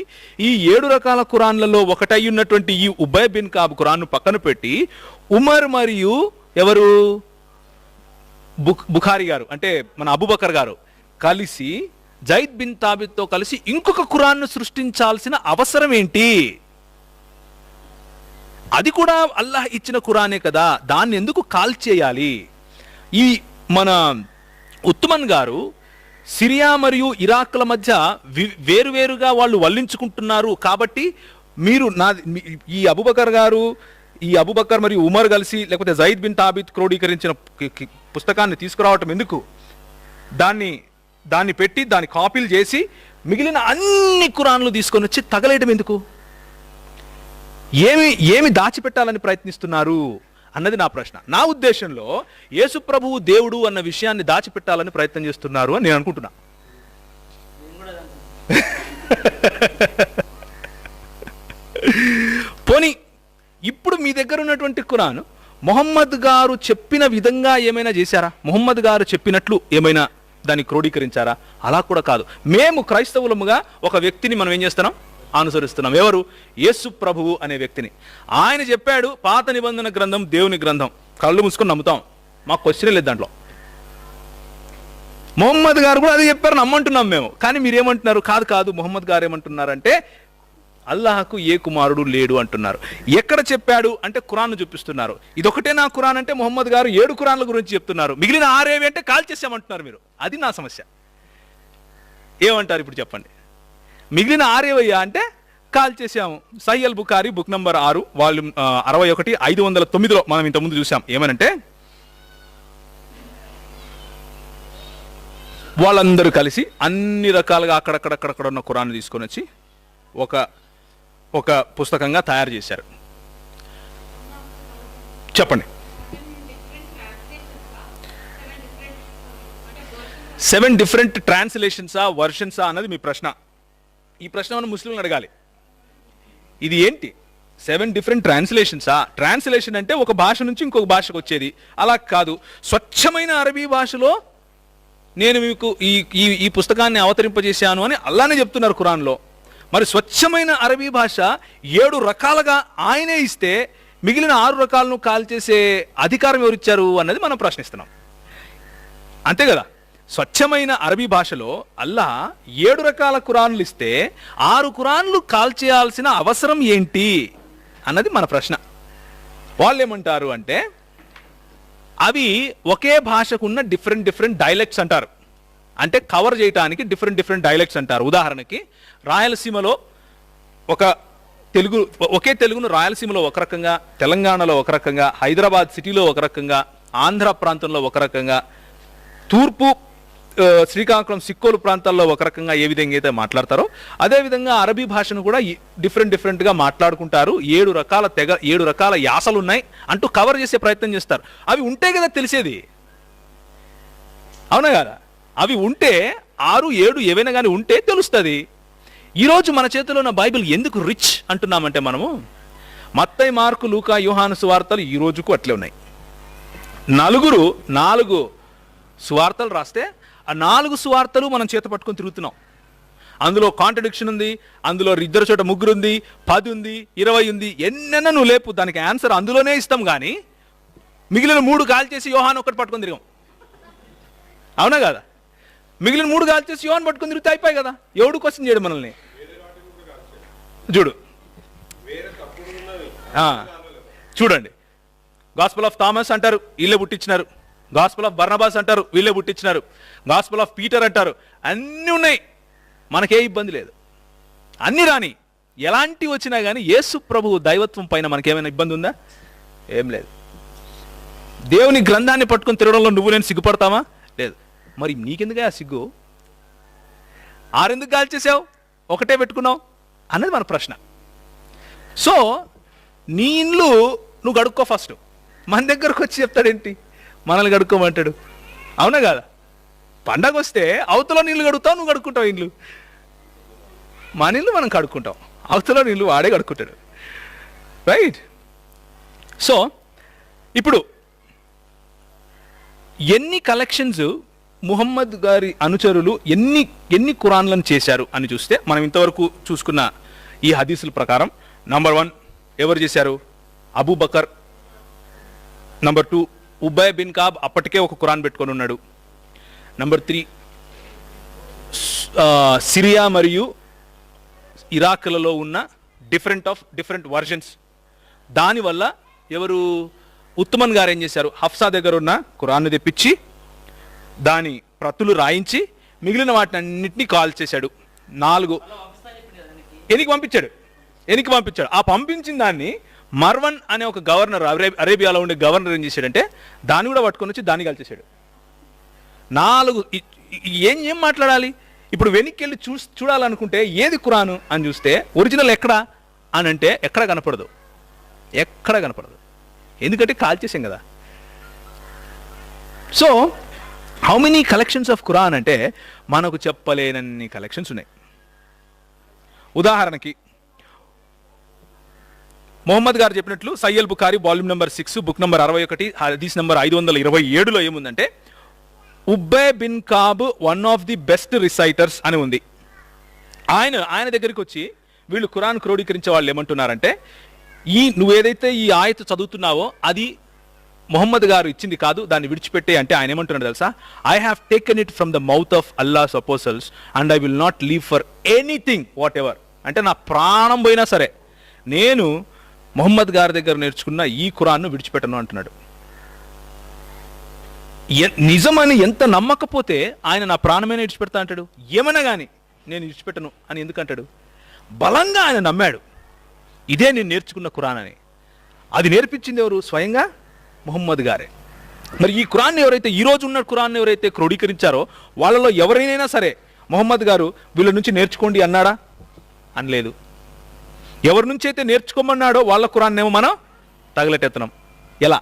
ఈ 7 రకాల ఖురాన్లలో ఒకటై ఉన్నటువంటి ఈ ఉబయ్ బిన్ కాబ్ ఖురాన్ను పక్కన పెట్టి ఉమర్ మరియు ఎవరు? బుఖారీ గారు అంటే మన అబూబకర్ గారు కలిసి జైద్ బిన్ తాబిత్తో కలిసి ఇంకొక ఖురాన్ను సృష్టించాల్సిన అవసరం ఏంటి? అది కూడా అల్లాహ్ ఇచ్చిన ఖురానే కదా, దాన్ని ఎందుకు కాల్చేయాలి? ఈ మన ఉత్తమన్ గారు సిరియా మరియు ఇరాక్ల మధ్య వేరువేరుగా వాళ్ళు వల్లించుకుంటున్నారు కాబట్టి మీరు ఈ అబూబకర్ గారు, ఈ అబూబకర్ మరియు ఉమర్ కలిసి లేకపోతే జైద్ బిన్ తాబిత్ క్రోడీకరించిన పుస్తకాన్ని తీసుకురావటం ఎందుకు? దాన్ని పెట్టి దాన్ని కాపీలు చేసి మిగిలిన అన్ని ఖురాన్లు తీసుకొని వచ్చి తగలేయడం ఎందుకు? ఏమి దాచిపెట్టాలని ప్రయత్నిస్తున్నారు అన్నది నా ప్రశ్న. నా ఉద్దేశంలో యేసు ప్రభువు దేవుడు అన్న విషయాన్ని దాచిపెట్టాలని ప్రయత్నం చేస్తున్నారు అని నేను అనుకుంటున్నా. పోనీ ఇప్పుడు మీ దగ్గర ఉన్నటువంటి ఖురాన్ ముహమ్మద్ గారు చెప్పిన విధంగా ఏమైనా చేశారా? ముహమ్మద్ గారు చెప్పినట్లు ఏమైనా దాన్ని క్రోడీకరించారా? అలా కూడా కాదు. మేము క్రైస్తవులముగా ఒక వ్యక్తిని మనం ఏం చేస్తున్నాం? అనుసరిస్తున్నాం. ఎవరు? యేసు ప్రభువు అనే వ్యక్తిని. ఆయన చెప్పాడు పాత నిబంధన గ్రంథం దేవుని గ్రంథం, కళ్ళు మూసుకొని నమ్ముతాం, మాకు క్వశ్చన్ లేదు దాంట్లో. మొహమ్మద్ గారు కూడా అది చెప్పారు, నమ్మంటున్నాం మేము. కానీ మీరేమంటున్నారు? కాదు కాదు, మొహమ్మద్ గారు ఏమంటున్నారంటే అల్లాహకు ఏ కుమారుడు లేడు అంటున్నారు. ఎక్కడ చెప్పాడు అంటే ఖురాన్ చూపిస్తున్నారు. ఇదొకటే నా ఖురాన్ అంటే మొహమ్మద్ గారు 7 ఖురాన్ల గురించి చెప్తున్నారు. మిగిలిన 6 ఏవి అంటే కాల్ చేసామంటున్నారు మీరు. అది నా సమస్య. ఏమంటారు ఇప్పుడు చెప్పండి? మిగిలిన 6 ఏవయ్యా అంటే కాల్ చేసాము. Sahih al Bukhari book number 6 volume 61 509లో మనం ఇంతకుముందు చూసాం. ఏమనంటే వాళ్ళందరూ కలిసి అన్ని రకాలుగా అక్కడక్కడ ఉన్న ఖురాన్ తీసుకొని వచ్చి ఒక పుస్తకంగా తయారు చేశారు. చెప్పండి. 7 డిఫరెంట్ ట్రాన్స్లేషన్సా వర్షన్సా అన్నది మీ ప్రశ్న. ఈ ప్రశ్న మనం ముస్లింలను అడగాలి. ఇది ఏంటి 7 డిఫరెంట్ ట్రాన్స్లేషన్సా? ట్రాన్స్లేషన్ అంటే ఒక భాష నుంచి ఇంకొక భాషకు వచ్చేది. అలా కాదు, స్వచ్ఛమైన అరబీ భాషలో నేను మీకు ఈ పుస్తకాన్ని అవతరింపజేశాను అని అల్లానే చెప్తున్నారు ఖురాన్లో. మరి స్వచ్ఛమైన అరబీ భాష 7 రకాలుగా ఆయనే ఇస్తే మిగిలిన 6 రకాలను కాల్ చేసే అధికారం ఎవరిచ్చారు అన్నది మనం ప్రశ్నిస్తున్నాం. అంతే కదా? స్వచ్ఛమైన అరబీ భాషలో అల్లా 7 రకాల ఖురాన్లు ఇస్తే 6 ఖురాన్లు కాల్ చేయాల్సిన అవసరం ఏంటి అన్నది మన ప్రశ్న. వాళ్ళు ఏమంటారు అంటే అవి ఒకే భాషకున్న డిఫరెంట్ డైలెక్ట్స్ అంటారు. అంటే కవర్ చేయడానికి డిఫరెంట్ డైలెక్ట్స్ అంటారు. ఉదాహరణకి రాయలసీమలో ఒకే తెలుగును రాయలసీమలో ఒక రకంగా, తెలంగాణలో ఒక రకంగా, హైదరాబాద్ సిటీలో ఒక రకంగా, ఆంధ్ర ప్రాంతంలో ఒక రకంగా, తూర్పు శ్రీకాకుళం సిక్కోలు ప్రాంతాల్లో ఒక రకంగా ఏ విధంగా అయితే మాట్లాడతారో అదేవిధంగా అరబీ భాషను కూడా డిఫరెంట్గా మాట్లాడుకుంటారు. 7 రకాల యాసలు ఉన్నాయి అంటూ కవర్ చేసే ప్రయత్నం చేస్తారు. అవి ఉంటే కదా తెలిసేది, అవునా కదా? అవి ఉంటే 6, 7 ఏవైనా కానీ ఉంటే తెలుస్తుంది. ఈరోజు మన చేతిలో ఉన్న బైబిల్ ఎందుకు రిచ్ అంటున్నామంటే మనము మత్తయి, మార్కు, లూకా, యోహాను సువార్తలు ఈ రోజుకు అట్లే ఉన్నాయి. 4 సువార్తలు రాస్తే ఆ 4 సువార్తలు మనం చేత పట్టుకొని తిరుగుతున్నాం. అందులో కాంట్రడిక్షన్ ఉంది, అందులో 2 చోట 3 ఉంది, 10 ఉంది, 20 ఉంది, ఎన్నైనా నువ్వు లేపు, దానికి ఆన్సర్ అందులోనే ఇస్తాం. కానీ మిగిలిన 3 కాల్ చేసి యోహాను ఒక్కటి పట్టుకొని తిరిగాం, అవునా కదా? మిగిలిన 3 కాల్ చేసి యోహాను పట్టుకొని తిరిగితే అయిపోయి కదా. ఎవడు క్వశ్చన్ చేయడు మనల్ని? చూడండి, గాస్పెల్ ఆఫ్ థామస్ అంటారు, వీళ్ళే పుట్టించినారు. గాస్పెల్ ఆఫ్ బర్నబాస్ అంటారు, వీళ్ళే పుట్టించినారు. గాస్పెల్ ఆఫ్ పీటర్ అంటారు. అన్నీ ఉన్నాయి, మనకే ఇబ్బంది లేదు. అన్ని రాని ఎలాంటి వచ్చినా కానీ యేసు ప్రభు దైవత్వం పైన మనకేమైనా ఇబ్బంది ఉందా? ఏం లేదు. దేవుని గ్రంథాన్ని పట్టుకొని తిరగడంలో నువ్వు నేను సిగ్గుపడతామా? లేదు. మరి నీకెందుకే ఆ సిగ్గు? 6 ఎందుకు గాలి చేసావు, ఒకటే పెట్టుకున్నావు అన్నది మన ప్రశ్న. సో నీ ఇల్లు నువ్వు గడుక్కో ఫస్ట్. మన దగ్గరకు వచ్చి చెప్తాడేంటి మనల్ని గడుక్కోమంటాడు, అవునా కదా? పండగ వస్తే అవతల నీళ్ళు గడుగుతావు, నువ్వు గడుక్కుంటావు ఇల్లు. మన ఇల్లు మనం కడుక్కుంటాం, అవతల నీళ్ళు వాడే కడుక్కుంటాడు, రైట్? సో ఇప్పుడు ఎన్ని కలెక్షన్స్ ముహమ్మద్ గారి అనుచరులు ఎన్ని ఖురాన్లను చేశారు అని చూస్తే మనం ఇంతవరకు చూసుకున్న ఈ హదీసుల ప్రకారం నంబర్ 1 ఎవరు చేశారు? Abu Bakr. Number 2 Ubay bin Kab, అప్పటికే ఒక ఖురాన్ పెట్టుకొని ఉన్నాడు. నంబర్ 3 సిరియా మరియు ఇరాక్లలో ఉన్న డిఫరెంట్ వర్జన్స్. దానివల్ల ఎవరు? ఉత్తమన్ గారు ఏం చేశారు? హఫ్సా దగ్గర ఉన్న ఖురాన్ను తెప్పించి దాని ప్రతులు రాయించి మిగిలిన వాటిని అన్నింటినీ కాల్ చేశాడు. 4 ఎనికి పంపించాడు. ఆ పంపించిన దాన్ని మర్వన్ అనే ఒక గవర్నర్, అరేబియాలో ఉండే గవర్నర్ ఏం చేశాడంటే దాన్ని కూడా పట్టుకొని వచ్చి దాన్ని కాల్చేశాడు. 4 ఏం మాట్లాడాలి ఇప్పుడు? వెనక్కి వెళ్ళి చూడాలనుకుంటే ఏది ఖురాను అని చూస్తే ఒరిజినల్ ఎక్కడా అని అంటే ఎక్కడ కనపడదు. ఎందుకంటే కాల్ చేసాం కదా. So how many collections of Quran అంటే మనకు చెప్పలేనన్ని కలెక్షన్స్ ఉన్నాయి. ఉదాహరణకి మొహమ్మద్ గారు చెప్పినట్లు Sahih al Bukhari volume number 6 book number 61 హదీస్ నెంబర్ 527లో ఏముందంటే Ubay bin Kab one of the best reciters అని ఉంది. ఆయన దగ్గరికి వచ్చి వీళ్ళు ఖురాన్ క్రోడీకరించే వాళ్ళు ఏమంటున్నారంటే నువ్వు ఏదైతే ఈ ఆయత చదువుతున్నావో అది మొహమ్మద్ గారు ఇచ్చింది కాదు, దాన్ని విడిచిపెట్టే అంటే ఆయన ఏమంటున్నాడు తెలుసా? I have taken it from the mouth of Allah's apostles and I will not leave for anything whatever. అంటే నా ప్రాణం పోయినా సరే నేను మొహమ్మద్ గారి దగ్గర నేర్చుకున్న ఈ ఖురాన్ను విడిచిపెట్టను అంటున్నాడు. నిజమని ఎంత నమ్మకపోతే ఆయన నా ప్రాణమే విడిచిపెడతా అంటాడు? ఏమన్నా కానీ నేను విడిచిపెట్టను అని ఎందుకంటాడు? బలంగా ఆయన నమ్మాడు, ఇదే నేను నేర్చుకున్న ఖురాన్ అని. అది నేర్పించింది ఎవరు? స్వయంగా మొహమ్మద్ గారే. మరి ఈ ఖురాన్ ఎవరైతే ఈ రోజు ఉన్న ఖురాన్ ఎవరైతే క్రోడీకరించారో వాళ్ళలో ఎవరైనా సరే మొహమ్మద్ గారు వీళ్ళ నుంచి నేర్చుకోండి అన్నాడా? అనలేదు. ఎవరి నుంచి అయితే నేర్చుకోమన్నాడో వాళ్ళ ఖురాన్ ఏమో మనం తగలెట్టెత్తనం. ఎలా?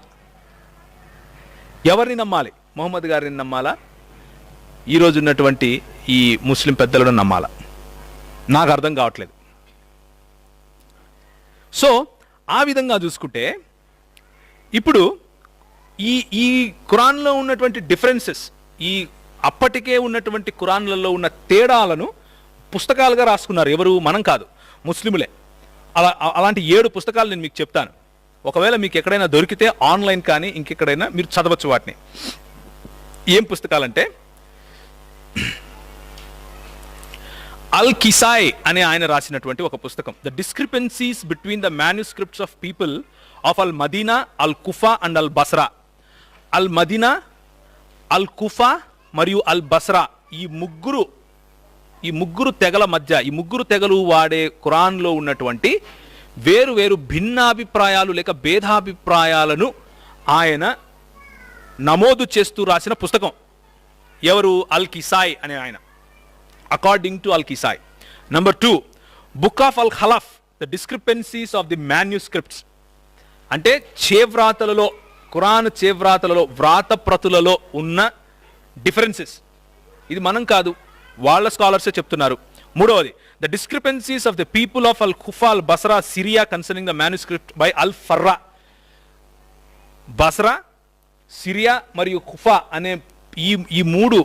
ఎవరిని నమ్మాలి? మొహమ్మద్ గారిని నమ్మాలా? ఈరోజు ఉన్నటువంటి ఈ ముస్లిం పెద్దలను నమ్మాలా? నాకు అర్థం కావట్లేదు. సో ఆ విధంగా చూసుకుంటే ఇప్పుడు ఈ ఈ ఖురాన్లో ఉన్నటువంటి డిఫరెన్సెస్, ఈ అప్పటికే ఉన్నటువంటి ఖురాన్లలో ఉన్న తేడాలను పుస్తకాలుగా రాసుకున్నారు. ఎవరు? మనం కాదు, ముస్లిములే. అలాంటి 7 పుస్తకాలు నేను మీకు చెప్తాను. ఒకవేళ మీకు ఎక్కడైనా దొరికితే ఆన్లైన్ కానీ ఇంకెక్కడైనా మీరు చదవచ్చు వాటిని. ఏం పుస్తకాలంటే అల్ కిసాయ్ అనే ఆయన రాసినటువంటి ఒక పుస్తకం, the discrepancies between the manuscripts of people of al Madina, al Kufa and al Basra. Al Madina, al Kufa మరియు అల్ బస్రా ఈ ముగ్గురు తెగల మధ్య, ఈ ముగ్గురు తెగలు వాడే ఖురాన్లో ఉన్నటువంటి వేరు వేరు భిన్నాభిప్రాయాలు లేక భేదాభిప్రాయాలను ఆయన నమోదు చేస్తూ రాసిన పుస్తకం. ఎవరు? అల్ కిసాయ్ అనే ఆయన. According to al Kisai. Number 2, book of al Khalaf, the discrepancies of the manuscripts. అంటే చేవ్రాతలలో, ఖురాన్ చేవ్రాతలలో, వ్రాత ప్రతులలో ఉన్న డిఫరెన్సెస్. ఇది మనం కాదు, వాళ్ళ స్కాలర్సే చెప్తున్నారు. 3వది, the discrepancies of the people of al Kufa al Basra Syria concerning the manuscript by al Farra. Basra, Syria మరియు కుఫా అనే ఈ మూడు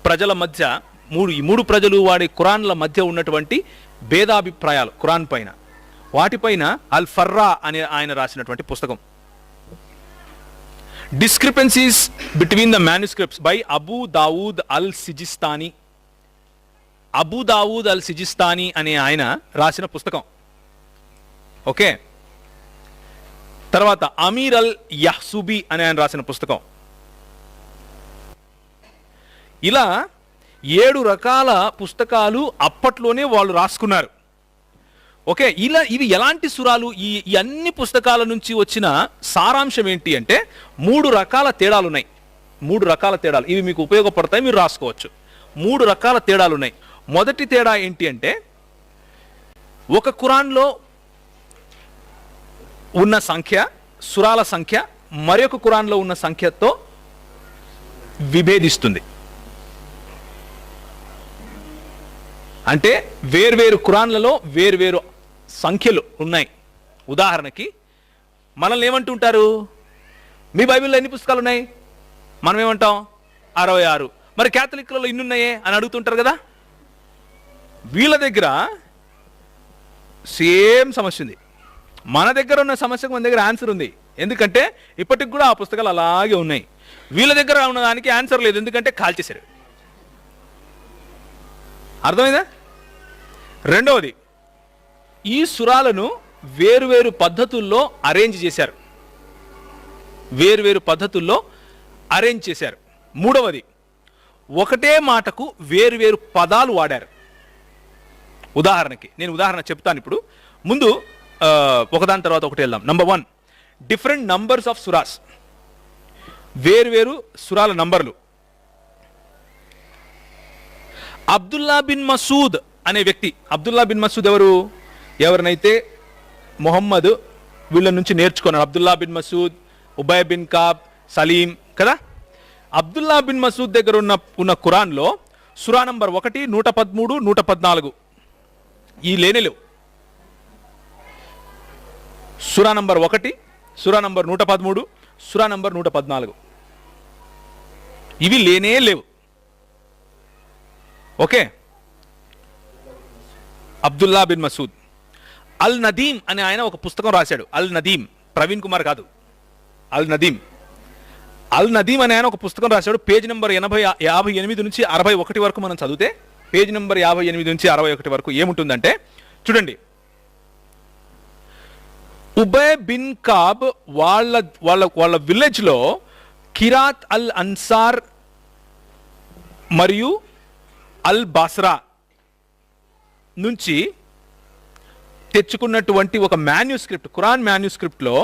ప్రజల మధ్య, ఈ మూడు ప్రజలు వాడే ఖురాన్ల మధ్య ఉన్నటువంటి భేదాభిప్రాయాలు ఖురాన్ పైన, వాటిపైన అల్ ఫర్రా అనే ఆయన రాసినటువంటి పుస్తకం. Discrepancies between the manuscripts by Abu Dawud al Sijistani. Abu Dawud al Sijistani అనే ఆయన రాసిన పుస్తకం. ఓకే. తర్వాత అమీర్ అల్ యహ్సుబీ అనే ఆయన రాసిన పుస్తకం. ఇలా 7 రకాల పుస్తకాలు అప్పట్లోనే వాళ్ళు రాసుకున్నారు. ఓకే. ఇవి ఎలాంటి సురాలు? ఈ అన్ని పుస్తకాల నుంచి వచ్చిన సారాంశం ఏంటి అంటే 3 రకాల తేడాలు ఉన్నాయి. 3 రకాల తేడాలు, ఇవి మీకు ఉపయోగపడతాయి, మీరు రాసుకోవచ్చు. 3 రకాల తేడాలు ఉన్నాయి. మొదటి తేడా ఏంటి అంటే, ఒక ఖురాన్లో ఉన్న సంఖ్య, సురాల సంఖ్య మరొక ఖురాన్లో ఉన్న సంఖ్యతో విభేదిస్తుంది. అంటే వేర్వేరు ఖురాన్లలో వేర్వేరు సంఖ్యలు ఉన్నాయి. ఉదాహరణకి మనల్ని ఏమంటుంటారు? మీ బైబిల్లో ఎన్ని పుస్తకాలు ఉన్నాయి? మనం ఏమంటాం? 66. మరి క్యాథలిక్లలో ఇన్ని ఉన్నాయే అని అడుగుతుంటారు కదా. వీళ్ళ దగ్గర సేమ్ సమస్య ఉంది. మన దగ్గర ఉన్న సమస్యకు మన దగ్గర ఆన్సర్ ఉంది. ఎందుకంటే ఇప్పటికి కూడా ఆ పుస్తకాలు అలాగే ఉన్నాయి. వీళ్ళ దగ్గర ఉన్న దానికి ఆన్సర్ లేదు, ఎందుకంటే కాల్చేశారు. అర్థమైందా? రెండవది, ఈ సురాలను వేరువేరు పద్ధతుల్లో అరేంజ్ చేశారు. మూడవది, ఒకటే మాటకు వేరువేరు పదాలు వాడారు. ఉదాహరణకి నేను ఉదాహరణ చెప్తాను ఇప్పుడు. ముందు ఒకదాని తర్వాత ఒకటి వెళ్దాం. Number 1, different numbers of surahs. వేరువేరు సురాల నంబర్లు. అబ్దుల్లా బిన్ మసూద్ అనే వ్యక్తి, అబ్దుల్లా బిన్ మసూద్ ఎవరినైతే మొహమ్మద్ వీళ్ళ నుంచి నేర్చుకున్నాడు. Abdullah bin Masud, Ubay bin Kab, Salim కదా. అబ్దుల్లా బిన్ మసూద్ దగ్గర ఉన్న ఖురాన్లో సురా నంబర్ 1, 113, 114 ఈ లేనేలేవు. సురా నంబర్ 1, సురా నంబర్ 113, సురా నంబర్ 114 ఇవి లేనే లేవు. Okay. Abdullah bin Masud. Al Nadim అనే ఆయన ఒక పుస్తకం రాశాడు. అల్ నదీమ్, ప్రవీణ్ కుమార్ కాదు, అల్ నదీమ్. అల్ నదీమ్ అనే ఆయన ఒక పుస్తకం రాశాడు. పేజ్ నెంబర్ 58 నుంచి 61 వరకు మనం చదివితే, పేజ్ నెంబర్ 58 నుంచి 61 వరకు ఏముంటుందంటే చూడండి. ఉబై బిన్ కాబ్ వాళ్ళ వాళ్ళ వాళ్ళ విలేజ్లో కిరాత్ అల్ అన్సార్ మరియు అల్ బాస్రా నుంచి తెచ్చుకున్నటువంటి ఒక మాన్యుస్క్రిప్ట్, ఖురాన్ మాన్యుస్క్రిప్ట్లో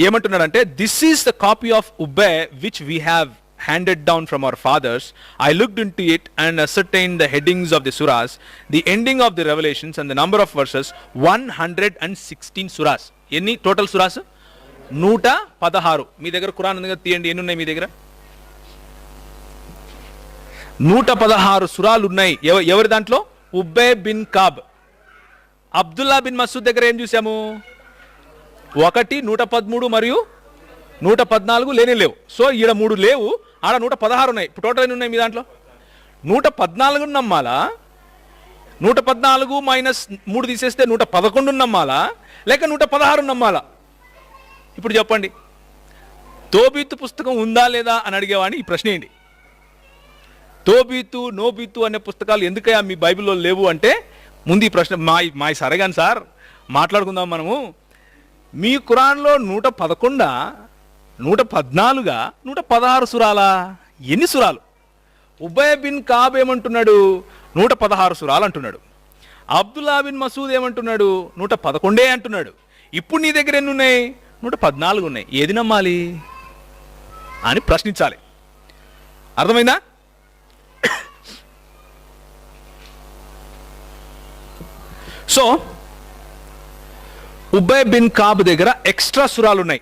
ఏమంటున్నాడంటే, this is the copy of Ubayy which we have handed down from our fathers. I looked into it and ascertained the headings of the surahs, the ending of the revelations and the number of verses. 116 surahs. ఎన్ని total సురాస్? 116. మీ దగ్గర ఖురాన్ ఉంది కదా, తీయండి. ఎన్ని ఉన్నాయి మీ దగ్గర? 116 సురాలు ఉన్నాయి. ఎవరి దాంట్లో? Ubai bin Kaab. Abdullah bin Masood దగ్గర ఏం చూసాము? 1, 113 మరియు 114 లేనే లేవు. సో ఈడ 3 లేవు, ఆడ 116 ఉన్నాయి. ఇప్పుడు టోటల్ ఎన్ని ఉన్నాయి మీ దాంట్లో? 114 నమ్మాలా? 114 మైనస్ 3 తీసేస్తే 111 నమ్మాలా, లేక 116 నమ్మాలా? ఇప్పుడు చెప్పండి. తోబీతు పుస్తకం ఉందా లేదా అని అడిగేవాడిని ఈ ప్రశ్న ఏంటి? తోబీతు నోబీతు అనే పుస్తకాలు ఎందుకయ్యా మీ బైబిల్లో లేవు అంటే, ముందు ఈ ప్రశ్న మా సరేగాని సార్ మాట్లాడుకుందాం మనము. మీ ఖురాన్లో 111, 114, 116 సురాలా? ఎన్ని సురాలు? ఉబై బిన్ కాబ్ ఏమంటున్నాడు? 116 సురాలు అంటున్నాడు. అబ్దుల్లా బిన్ మసూద్ ఏమంటున్నాడు? 111 అంటున్నాడు. ఇప్పుడు నీ దగ్గర ఎన్ని ఉన్నాయి? 114 ఉన్నాయి. ఏది నమ్మాలి అని ప్రశ్నించాలి. అర్థమైందా? సో ఉబై బిన్ కాబ్ దగ్గర ఎక్స్ట్రా సురాలు ఉన్నాయి.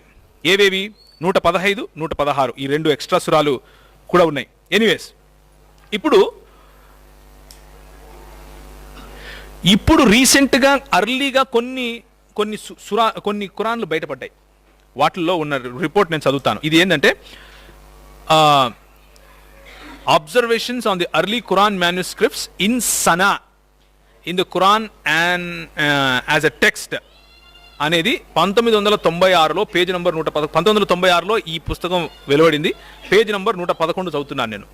ఏవేవి? 115, 116 ఈ 2 ఎక్స్ట్రా సురాలు కూడా ఉన్నాయి. ఎనీవేస్, ఇప్పుడు రీసెంట్గా అర్లీగా కొన్ని ఖురాన్లు బయటపడ్డాయి. వాటిల్లో ఉన్న రిపోర్ట్ నేను చదువుతాను. ఇది ఏంటంటే, observations on the early Quran manuscripts in Sana in the Quran and as a text అనేది 1996లో పేజ్ నంబర్ 1996లో ఈ పుస్తకం వెలువడింది. పేజ్ నంబర్ 111 చదువుతున్నాను నేను.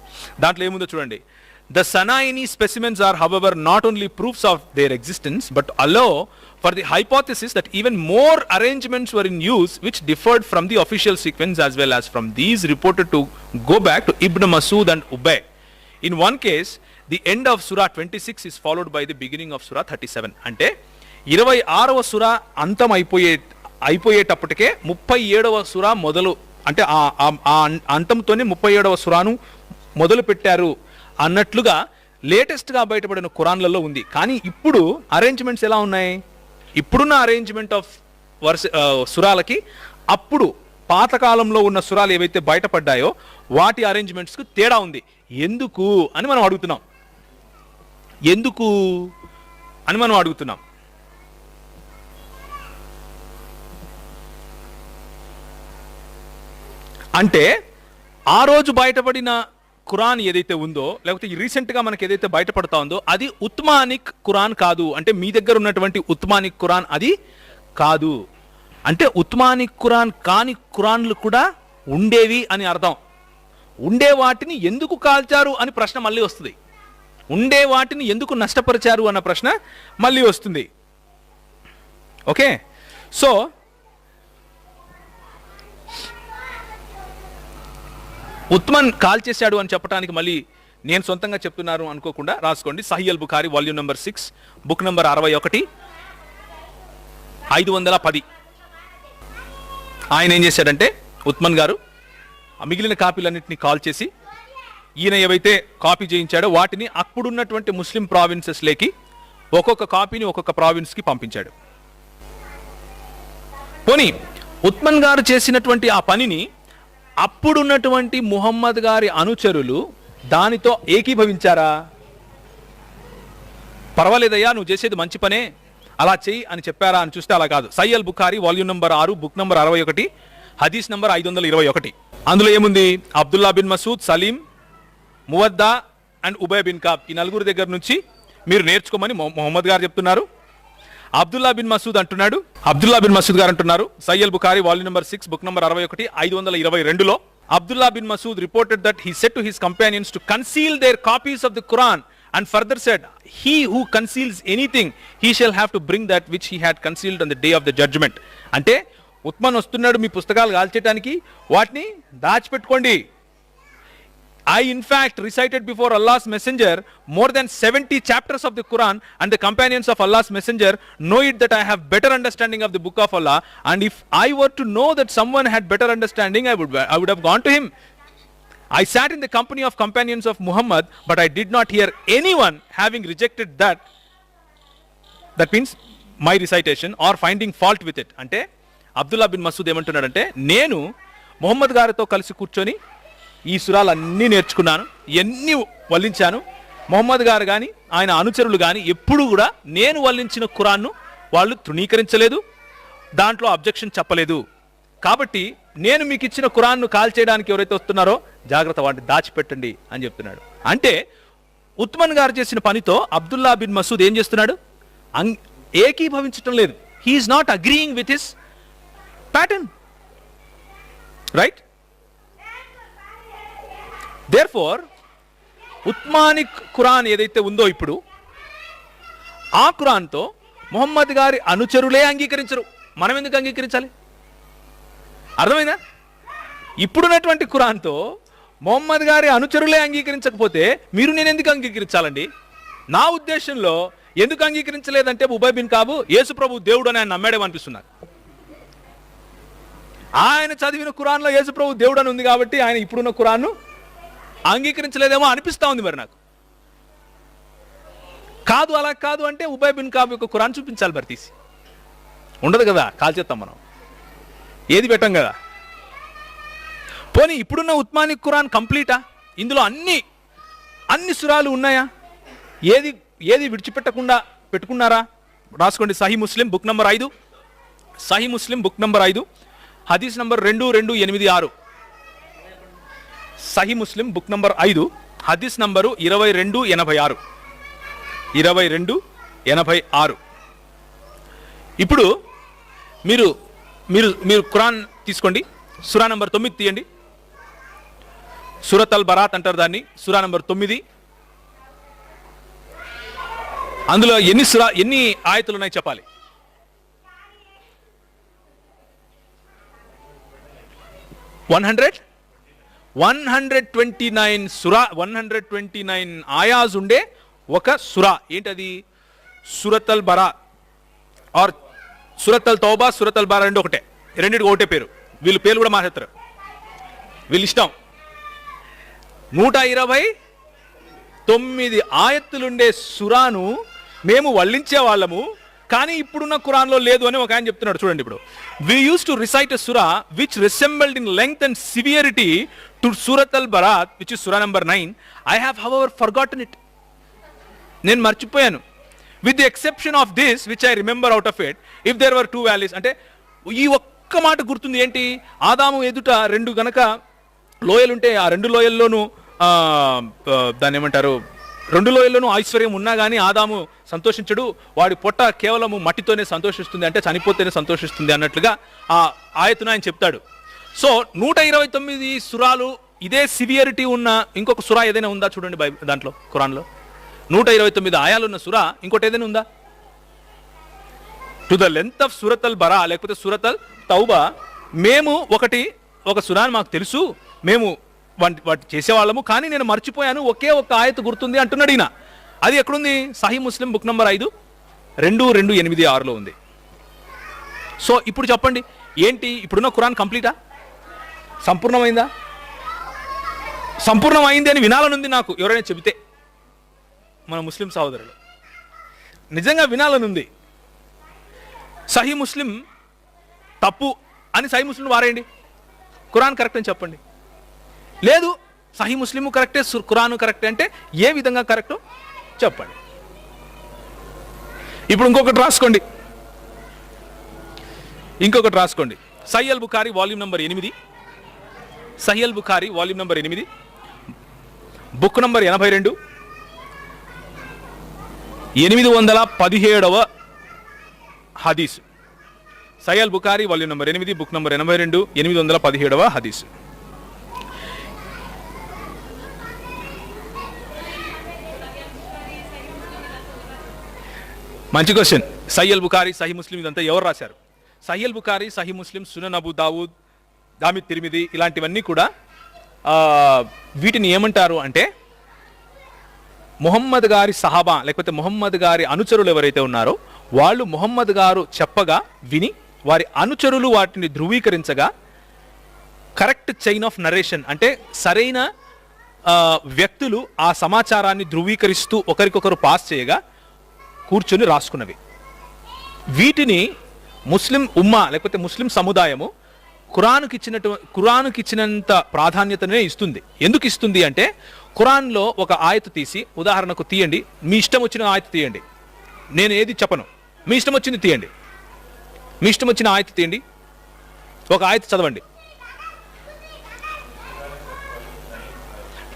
దాంట్లో ఏముందో చూడండి. The Sanaini specimens are, however, not only proofs of their existence, but allow for the hypothesis that even more arrangements were in use which differed from the official sequence, as well as from these reported to go back to Ibn Masud and Ubay. In one case, the end of Surah 26 is followed by the beginning of Surah 37. అంటే 26వ సురా అంతం అయిపోయేటప్పటికే 37వ సురా మొదలు, అంటే ఆ అంతంతోనే 37వ సురాను మొదలు పెట్టారు అన్నట్లుగా లేటెస్ట్గా బయటపడిన ఖురాన్లలో ఉంది. కానీ ఇప్పుడు అరేంజ్మెంట్స్ ఎలా ఉన్నాయి? ఇప్పుడున్న అరేంజ్మెంట్ ఆఫ్ సురాలకి అప్పుడు పాతకాలంలో ఉన్న సురాలు ఏవైతే బయటపడ్డాయో వాటి అరేంజ్మెంట్స్కు తేడా ఉంది. ఎందుకు అని మనం అడుగుతున్నాం. ఎందుకు అని మనం అడుగుతున్నాం. అంటే ఆ రోజు బయటపడిన ఖురాన్ ఏదైతే ఉందో, లేకపోతే రీసెంట్గా మనకి ఏదైతే బయటపడతా ఉందో అది ఉత్మానిక్ ఖురాన్ కాదు. అంటే మీ దగ్గర ఉన్నటువంటి ఉత్మానిక్ ఖురాన్ అది కాదు. అంటే ఉత్మానిక్ ఖురాన్ కాని ఖురాన్లు కూడా ఉండేవి అని అర్థం. ఉండే వాటిని ఎందుకు కాల్చారు అని ప్రశ్న మళ్ళీ వస్తుంది. ఉండే వాటిని ఎందుకు నష్టపరిచారు అన్న ప్రశ్న మళ్ళీ వస్తుంది. ఓకే, సో ఉత్మన్ కాల్ చేశాడు అని చెప్పడానికి మళ్ళీ నేను సొంతంగా చెప్తున్నాను అనుకోకుండా రాసుకోండి. Sahih al Bukhari volume number 6 book number 61 510. ఆయన ఏం చేశాడంటే, ఉత్మన్ గారు మిగిలిన కాపీలన్నింటినీ కాల్ చేసి ఈయన ఏవైతే కాపీ చేయించాడో వాటిని అప్పుడున్నటువంటి ముస్లిం ప్రావిన్సెస్లోకి ఒక్కొక్క కాపీని ఒక్కొక్క ప్రావిన్స్కి పంపించాడు. పోనీ ఉత్మన్ గారు చేసినటువంటి ఆ పనిని అప్పుడున్నటువంటి ముహమ్మద్ గారి అనుచరులు దానితో ఏకీభవించారా? పర్వాలేదయ్యా, నువ్వు చేసేది మంచి పనే, అలా చెయ్యి అని చెప్పారా అని చూస్తే అలా కాదు. Sahih al Bukhari volume number 6 book number 61 హదీస్ నెంబర్ 521. అందులో ఏముంది? Abdullah bin Masud, Salim, Muadh and Ubay bin Kab ఈ నలుగురు దగ్గర నుంచి మీరు నేర్చుకోమని మొహమ్మద్ గారు చెప్తున్నారు. అబ్దుల్లా బిన్ మసూద్ గారు అంటున్నారు, Sahih al Bukhari volume number 6 book number 61 522లో Abdullah bin Masud reported that he said to his companions to conceal their copies of the Quran, and further said, he who conceals anything, he shall have to bring that which he had concealed on the day of the judgment. అంటే Uthman వస్తున్నాడు మీ పుస్తకాలు కాల్చడానికి, వాటిని దాచిపెట్టుకోండి. I in fact recited before Allah's messenger more than 70 chapters of the Quran, and the companions of Allah's messenger know it that I have better understanding of the book of Allah, and if I were to know that someone had better understanding, I would have gone to him. I sat in the company of companions of Muhammad, but I did not hear anyone having rejected that means my recitation, or finding fault with it. అంటే Abdullah bin Masood ఏమంటున్నాడంటే, నేను మొహమ్మద్ గారితో కలిసి కూర్చొని ఈ సురాలన్నీ నేర్చుకున్నాను, ఎన్ని వల్లించాను. మొహమ్మద్ గారు కానీ ఆయన అనుచరులు కానీ ఎప్పుడు కూడా నేను వల్లించిన ఖురాన్ను వాళ్ళు తృణీకరించలేదు, దాంట్లో అబ్జెక్షన్ చెప్పలేదు. కాబట్టి నేను మీకు ఇచ్చిన ఖురాన్ను కాల్చేయడానికి ఎవరైతే వస్తున్నారో జాగ్రత్త, వాటిని దాచిపెట్టండి అని చెప్తున్నాడు. అంటే ఉత్మన్ గారు చేసిన పనితో అబ్దుల్లా బిన్ మసూద్ ఏం చేస్తున్నాడు? ఏకీభవించటం లేదు. He's not agreeing with his pattern, right? Therefore Uthmanic Quran ఏదైతే ఉందో ఇప్పుడు, ఆ ఖురాన్తో మొహమ్మద్ గారి అనుచరులే అంగీకరించరు. మనం ఎందుకు అంగీకరించాలి? అర్థమైందా? ఇప్పుడున్నటువంటి ఖురాన్తో మొహమ్మద్ గారి అనుచరులే అంగీకరించకపోతే మీరు నేను ఎందుకు అంగీకరించాలండి? నా ఉద్దేశంలో ఎందుకు అంగీకరించలేదంటే, ఉబయ్ బిన్ కాబు యేసు ప్రభు దేవుడు అని ఆయన నమ్మాడేమనిపిస్తున్నారు. ఆయన చదివిన ఖురాన్లో యేసు ప్రభు దేవుడు అని ఉంది కాబట్టి ఆయన ఇప్పుడున్న ఖురాన్ను అంగీకరించలేదేమో అనిపిస్తా ఉంది మరి నాకు. కాదు, అలా కాదు అంటే ఉబయ్ బిన్ కాబు యొక్క ఖురాన్ చూపించాలి మరి తీసి. ఉండదు కదా, కాల్చేస్తాం మనం, ఏది పెట్టం కదా. పోనీ ఇప్పుడున్న ఉత్మానిక్ ఖురాన్ కంప్లీటా? ఇందులో అన్ని సురాలు ఉన్నాయా? ఏది విడిచిపెట్టకుండా పెట్టుకున్నారా? రాసుకోండి. సహీ ముస్లిం బుక్ నంబర్ 5, సహీ ముస్లిం బుక్ నంబర్ 5, హదీస్ నంబర్ 2286. సహీ ముస్లిం బుక్ నంబర్ 5, హదీస్ నంబరు 2286. 2286. ఇప్పుడు మీరు మీరు మీరు ఖురాన్ తీసుకోండి, సూరా నంబర్ 9 తీయండి. సూరత్ అల్ బరాత్ అంటారు దాన్ని, సూరా నంబర్ 9. అందులో ఎన్ని ఆయతులు ఉన్నాయి చెప్పాలి? 129 సురా, 129 ఆయాజ్ ఉండే ఒక సురా. ఏంటది? Surat al బరా are Surat Al తౌబా, Surat al బరా రెండు ఒకటే, రెండింటికి ఒకటే పేరు. వీళ్ళు పేర్లు కూడా మార్చేస్తారు, వీళ్ళు ఇష్టం. 129 ఆయత్తులుండే సురాను మేము వల్లించే వాళ్ళము, కానీ ఇప్పుడున్న ఖురాన్లో లేదు అని ఒక ఆయన చెప్తున్నాడు. చూడండి, ఇప్పుడు we used to recite a surah which resembled in length and severity to Surat al-Barat, which is surah number 9. I have however forgotten it. నేను మర్చిపోయాను. With the exception of this which I remember out of it, if there were 2 valleys. అంటే ఈ ఒక్క మాట గుర్తుంది. ఏంటి? ఆదాము ఎదుట 2 గనక లోయలుంటే ఆ 2 లోయల్లోనూ దాన్ని ఏమంటారు, 2 లోయల్లోనూ ఐశ్వర్యం ఉన్నా కానీ ఆదాము సంతోషించడు, వాడి పొట్ట కేవలము మట్టితోనే సంతోషిస్తుంది, అంటే చనిపోతేనే సంతోషిస్తుంది అన్నట్లుగా ఆ ఆయతును ఆయన చెప్తాడు. సో 129 సురాలు ఇదే సివియరిటీ ఉన్న ఇంకొక సురా ఏదైనా ఉందా చూడండి దాంట్లో ఖురాన్లో. 129 ఆయాలు ఉన్న సురా ఇంకోటి ఏదైనా ఉందా? To the length of Surat al Baqarah లేకపోతే సూరత్ అల్ తౌబా మేము ఒక సురాని మాకు తెలుసు, మేము వాటి చేసేవాళ్ళము, కానీ నేను మర్చిపోయాను, ఒకే ఒక ఆయత్ గుర్తుంది అంటున్నాడు ఈయన. అది ఎక్కడుంది? సహీ ముస్లిం బుక్ నంబర్ 5, 2286లో ఉంది. సో ఇప్పుడు చెప్పండి, ఏంటి ఇప్పుడున్న ఖురాన్ కంప్లీటా? సంపూర్ణమైందా? సంపూర్ణమైంది అని వినాలనుంది నాకు, ఎవరైనా చెబితే మన ముస్లిం సహోదరులు. నిజంగా వినాలనుంది. సహీ ముస్లిం తప్పు అని సహీ ముస్లిం వారేయండి, ఖురాన్ కరెక్ట్ అని చెప్పండి. లేదు సహీ ముస్లిము కరెక్టే, ఖురాను కరెక్టే అంటే ఏ విధంగా కరెక్టో చెప్పండి. ఇప్పుడు ఇంకొకటి రాసుకోండి. Sahih al Bukhari volume number 8, Sahih al Bukhari volume number 8, book number 82, 817వ హదీస్. Sahih al Bukhari volume number 8, book number 82, 817వ హదీస్. మంచి question. Sahih al Bukhari, Sahih Muslim ఇదంతా ఎవరు రాశారు? సహీ అల్ బుఖారీ, సహీ ముస్లిం, సునన్ అబూ దావూద్, జామి తిర్మిది ఇలాంటివన్నీ కూడా వీటిని ఏమంటారు అంటే ముహమ్మద్ గారి సహాబా లేకపోతే ముహమ్మద్ గారి అనుచరులు ఎవరైతే ఉన్నారో వాళ్ళు ముహమ్మద్ గారు చెప్పగా విని వారి అనుచరులు వాటిని ధృవీకరించగా కరెక్ట్ చైన్ ఆఫ్ నరేషన్ అంటే సరైన వ్యక్తులు ఆ సమాచారాన్ని ధృవీకరిస్తూ ఒకరికొకరు పాస్ చేయగా కూర్చొని రాసుకున్నవి. వీటిని ముస్లిం ఉమ్మా లేకపోతే ముస్లిం సముదాయము ఖురాన్కి ఇచ్చినంత ప్రాధాన్యతనే ఇస్తుంది. ఎందుకు ఇస్తుంది అంటే ఖురాన్లో ఒక ఆయతు తీసి ఉదాహరణకు తీయండి, మీ ఇష్టం వచ్చిన ఆయతు తీయండి, నేను ఏది చెప్పను, మీ ఇష్టం వచ్చింది తీయండి, మీ ఇష్టం వచ్చిన ఆయతు తీయండి, ఒక ఆయతు చదవండి.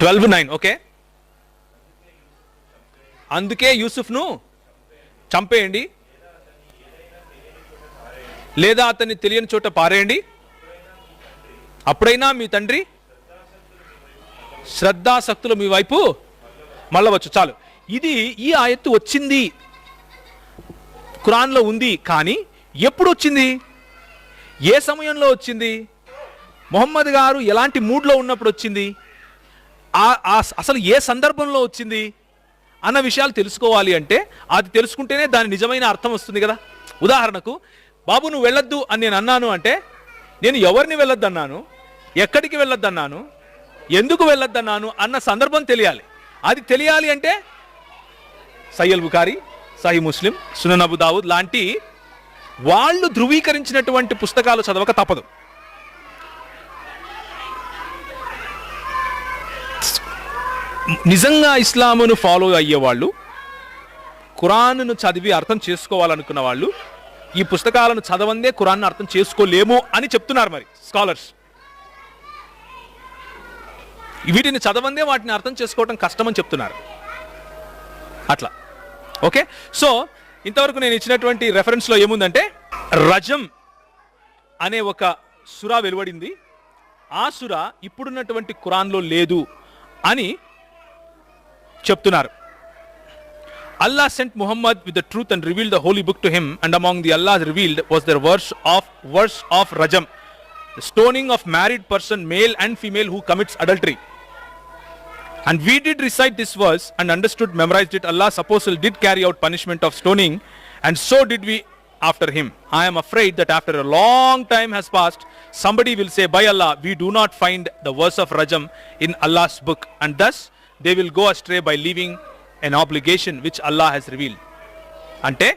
12:9 ఓకే. అందుకే యూసుఫ్ను చంపేయండి లేదా అతన్ని తెలియని చోట పారేయండి, అప్పుడైనా మీ తండ్రి శ్రద్ధాసక్తులు మీ వైపు మళ్ళవచ్చు. చాలు. ఈ ఆయత్తు వచ్చింది ఖురాన్లో ఉంది. కానీ ఎప్పుడు వచ్చింది, ఏ సమయంలో వచ్చింది, ముహమ్మద్ గారు ఎలాంటి మూడ్లో ఉన్నప్పుడు వచ్చింది, అసలు ఏ సందర్భంలో వచ్చింది అన్న విషయాలు తెలుసుకోవాలి. అంటే అది తెలుసుకుంటేనే దాని నిజమైన అర్థం వస్తుంది కదా. ఉదాహరణకు బాబు నువ్వు వెళ్ళొద్దు అని నేను అన్నాను అంటే నేను ఎవరిని వెళ్ళొద్దన్నాను, ఎక్కడికి వెళ్ళొద్దన్నాను, ఎందుకు వెళ్ళొద్దన్నాను అన్న సందర్భం తెలియాలి. అది తెలియాలి అంటే సహీ అల్ బుఖారీ, సహీ ముస్లిం, సునన్ అబూ దావూద్ లాంటి వాళ్ళు ధృవీకరించినటువంటి పుస్తకాలు చదవక తప్పదు. నిజంగా ఇస్లామును ఫాలో అయ్యేవాళ్ళు, ఖురాన్ను చదివి అర్థం చేసుకోవాలనుకున్న వాళ్ళు ఈ పుస్తకాలను చదవందే ఖురాన్ను అర్థం చేసుకోలేము అని చెప్తున్నారు మరి స్కాలర్స్. వీటిని చదవందే వాటిని అర్థం చేసుకోవటం కష్టమని చెప్తున్నారు. అట్లా ఓకే. సో ఇంతవరకు నేను ఇచ్చినటువంటి రెఫరెన్స్లో ఏముందంటే రజం అనే ఒక సురా వెలువడింది. ఆ సురా ఇప్పుడున్నటువంటి ఖురాన్లో లేదు అని చెప్తున్నారు. Allah sent Muhammad with the truth and revealed the holy book to him, and among the Allah's revealed was the verse of rajam, the stoning of married person, male and female, who commits adultery. And we did recite this verse and understood, memorized it. Allah's apostle did carry out punishment of stoning, and so did we after him. I am afraid that after a long time has passed, somebody will say, by Allah, we do not find the verse of rajam in Allah's book, and thus they will go astray by leaving an obligation which Allah has revealed. అంటే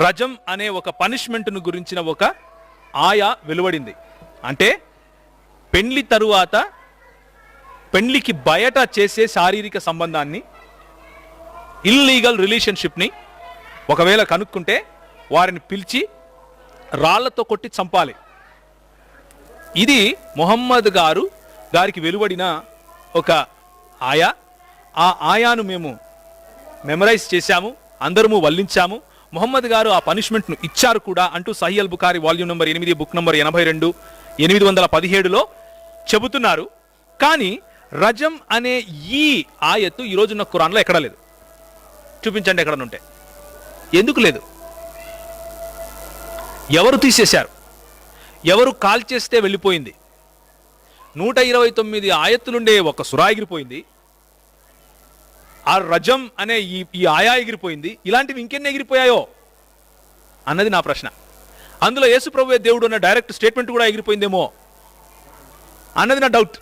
రజం అనే ఒక పనిష్మెంట్ను గురించిన ఒక ఆయా వెలువడింది. అంటే పెండ్లి తరువాత పెండ్లికి బయట చేసే శారీరక సంబంధాన్ని, ఇల్లీగల్ రిలేషన్షిప్ని ఒకవేళ కనుక్కుంటే వారిని పిలిచి రాళ్లతో కొట్టి చంపాలి. ఇది ముహమ్మద్ గారికి వెలువడిన ఒక ఆయా. ఆ ఆయాను మేము మెమరైజ్ చేశాము, అందరము వల్లించాము. ముహమ్మద్ గారు ఆ పనిష్మెంట్ను ఇచ్చారు కూడా అంటూ Sahih al Bukhari volume number 8 book number 82 817లో చెబుతున్నారు. కానీ రజం అనే ఈ ఆయత్తు ఈ రోజున్న ఖురాన్లో ఎక్కడా లేదు. చూపించండి ఎక్కడ ఉంటే. ఎందుకు లేదు? ఎవరు తీసేశారు? ఎవరు కాల్ చేస్తే వెళ్ళిపోయింది? 129 ఆయత్తులుండే ఒక సురా ఎగిరిపోయింది. ఆ రజం అనే ఈ ఆయా ఎగిరిపోయింది. ఇలాంటివి ఇంకెన్ని ఎగిరిపోయాయో అన్నది నా ప్రశ్న. అందులో యేసు ప్రభువే దేవుడు అన్న డైరెక్ట్ స్టేట్మెంట్ కూడా ఎగిరిపోయిందేమో అన్నది నా డౌట్.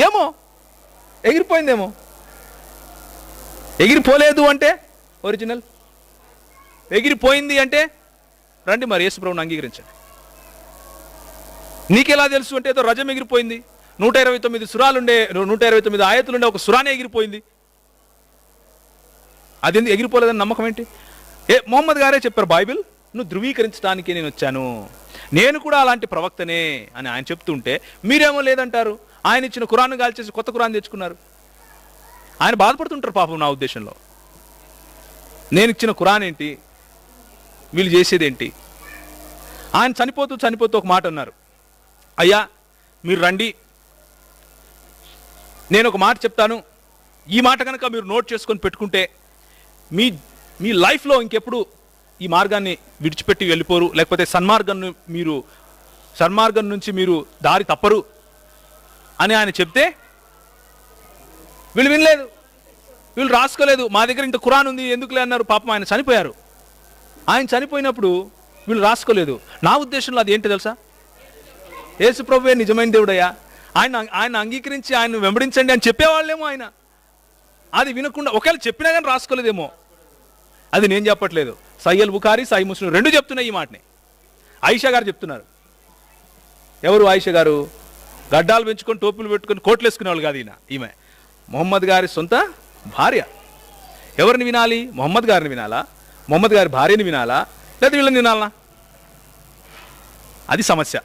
ఏమో ఎగిరిపోయిందేమో. ఎగిరిపోలేదు అంటే ఒరిజినల్, ఎగిరిపోయింది అంటే రండి మరి యేసు ప్రభువుని అంగీకరించండి. నీకెలా తెలుసు అంటే ఏదో రజం ఎగిరిపోయింది, 129 సురాలుండే 129 ఆయతులుండే ఒక సురానే ఎగిరిపోయింది. అది ఎందుకు ఎగిరిపోలేదని నమ్మకం ఏంటి? ముహమ్మద్ గారే చెప్పారు, బైబిల్ నువ్వు ధృవీకరించడానికి నేను వచ్చాను, నేను కూడా అలాంటి ప్రవక్తనే అని ఆయన చెప్తుంటే మీరేమో లేదంటారు. ఆయన ఇచ్చిన ఖురాన్ను కాల్చేసి కొత్త ఖురాన్ తెచ్చుకున్నారు. ఆయన బాధపడుతుంటారు పాపం. నా ఉద్దేశంలో నేను ఇచ్చిన ఖురాన్ ఏంటి, వీళ్ళు చేసేదేంటి? ఆయన చనిపోతూ ఒక మాట అన్నారు, అయ్యా మీరు రండి, నేను ఒక మాట చెప్తాను, ఈ మాట కనుక మీరు నోట్ చేసుకొని పెట్టుకుంటే మీ మీ లైఫ్లో ఇంకెప్పుడు ఈ మార్గాన్ని విడిచిపెట్టి వెళ్ళిపోరు, లేకపోతే సన్మార్గం నుంచి మీరు దారి తప్పరు అని ఆయన చెప్తే వీళ్ళు వినలేదు, వీళ్ళు రాసుకోలేదు. మా దగ్గర ఇంత ఖురాన్ ఉంది ఎందుకులే అన్నారు. పాపం ఆయన చనిపోయారు. ఆయన చనిపోయినప్పుడు వీళ్ళు రాసుకోలేదు. నా ఉద్దేశంలో అది ఏంటి తెలుసా? యేసు ప్రభువే నిజమైన దేవుడయ్యా, ఆయన అంగీకరించి ఆయన వెంబడించండి అని చెప్పేవాళ్ళేమో ఆయన. అది వినకుండా ఒకవేళ చెప్పినా కానీ రాసుకోలేదేమో. అది నేను చెప్పట్లేదు, సయ్యల్ బుఖారీ సహీ ముస్లిం రెండు చెప్తున్నాయి ఈ మాటని. ఆయిషా గారు చెప్తున్నారు. ఎవరు ఆయిషా గారు? గడ్డాలు పెంచుకొని టోపులు పెట్టుకొని కోట్లు వేసుకునే వాళ్ళు కాదు ఈమె మొహమ్మద్ గారి సొంత భార్య. ఎవరిని వినాలి? మొహమ్మద్ గారిని వినాలా, మొహమ్మద్ గారి భార్యని వినాలా, లేదా వీళ్ళని వినాలా? అది సమస్య.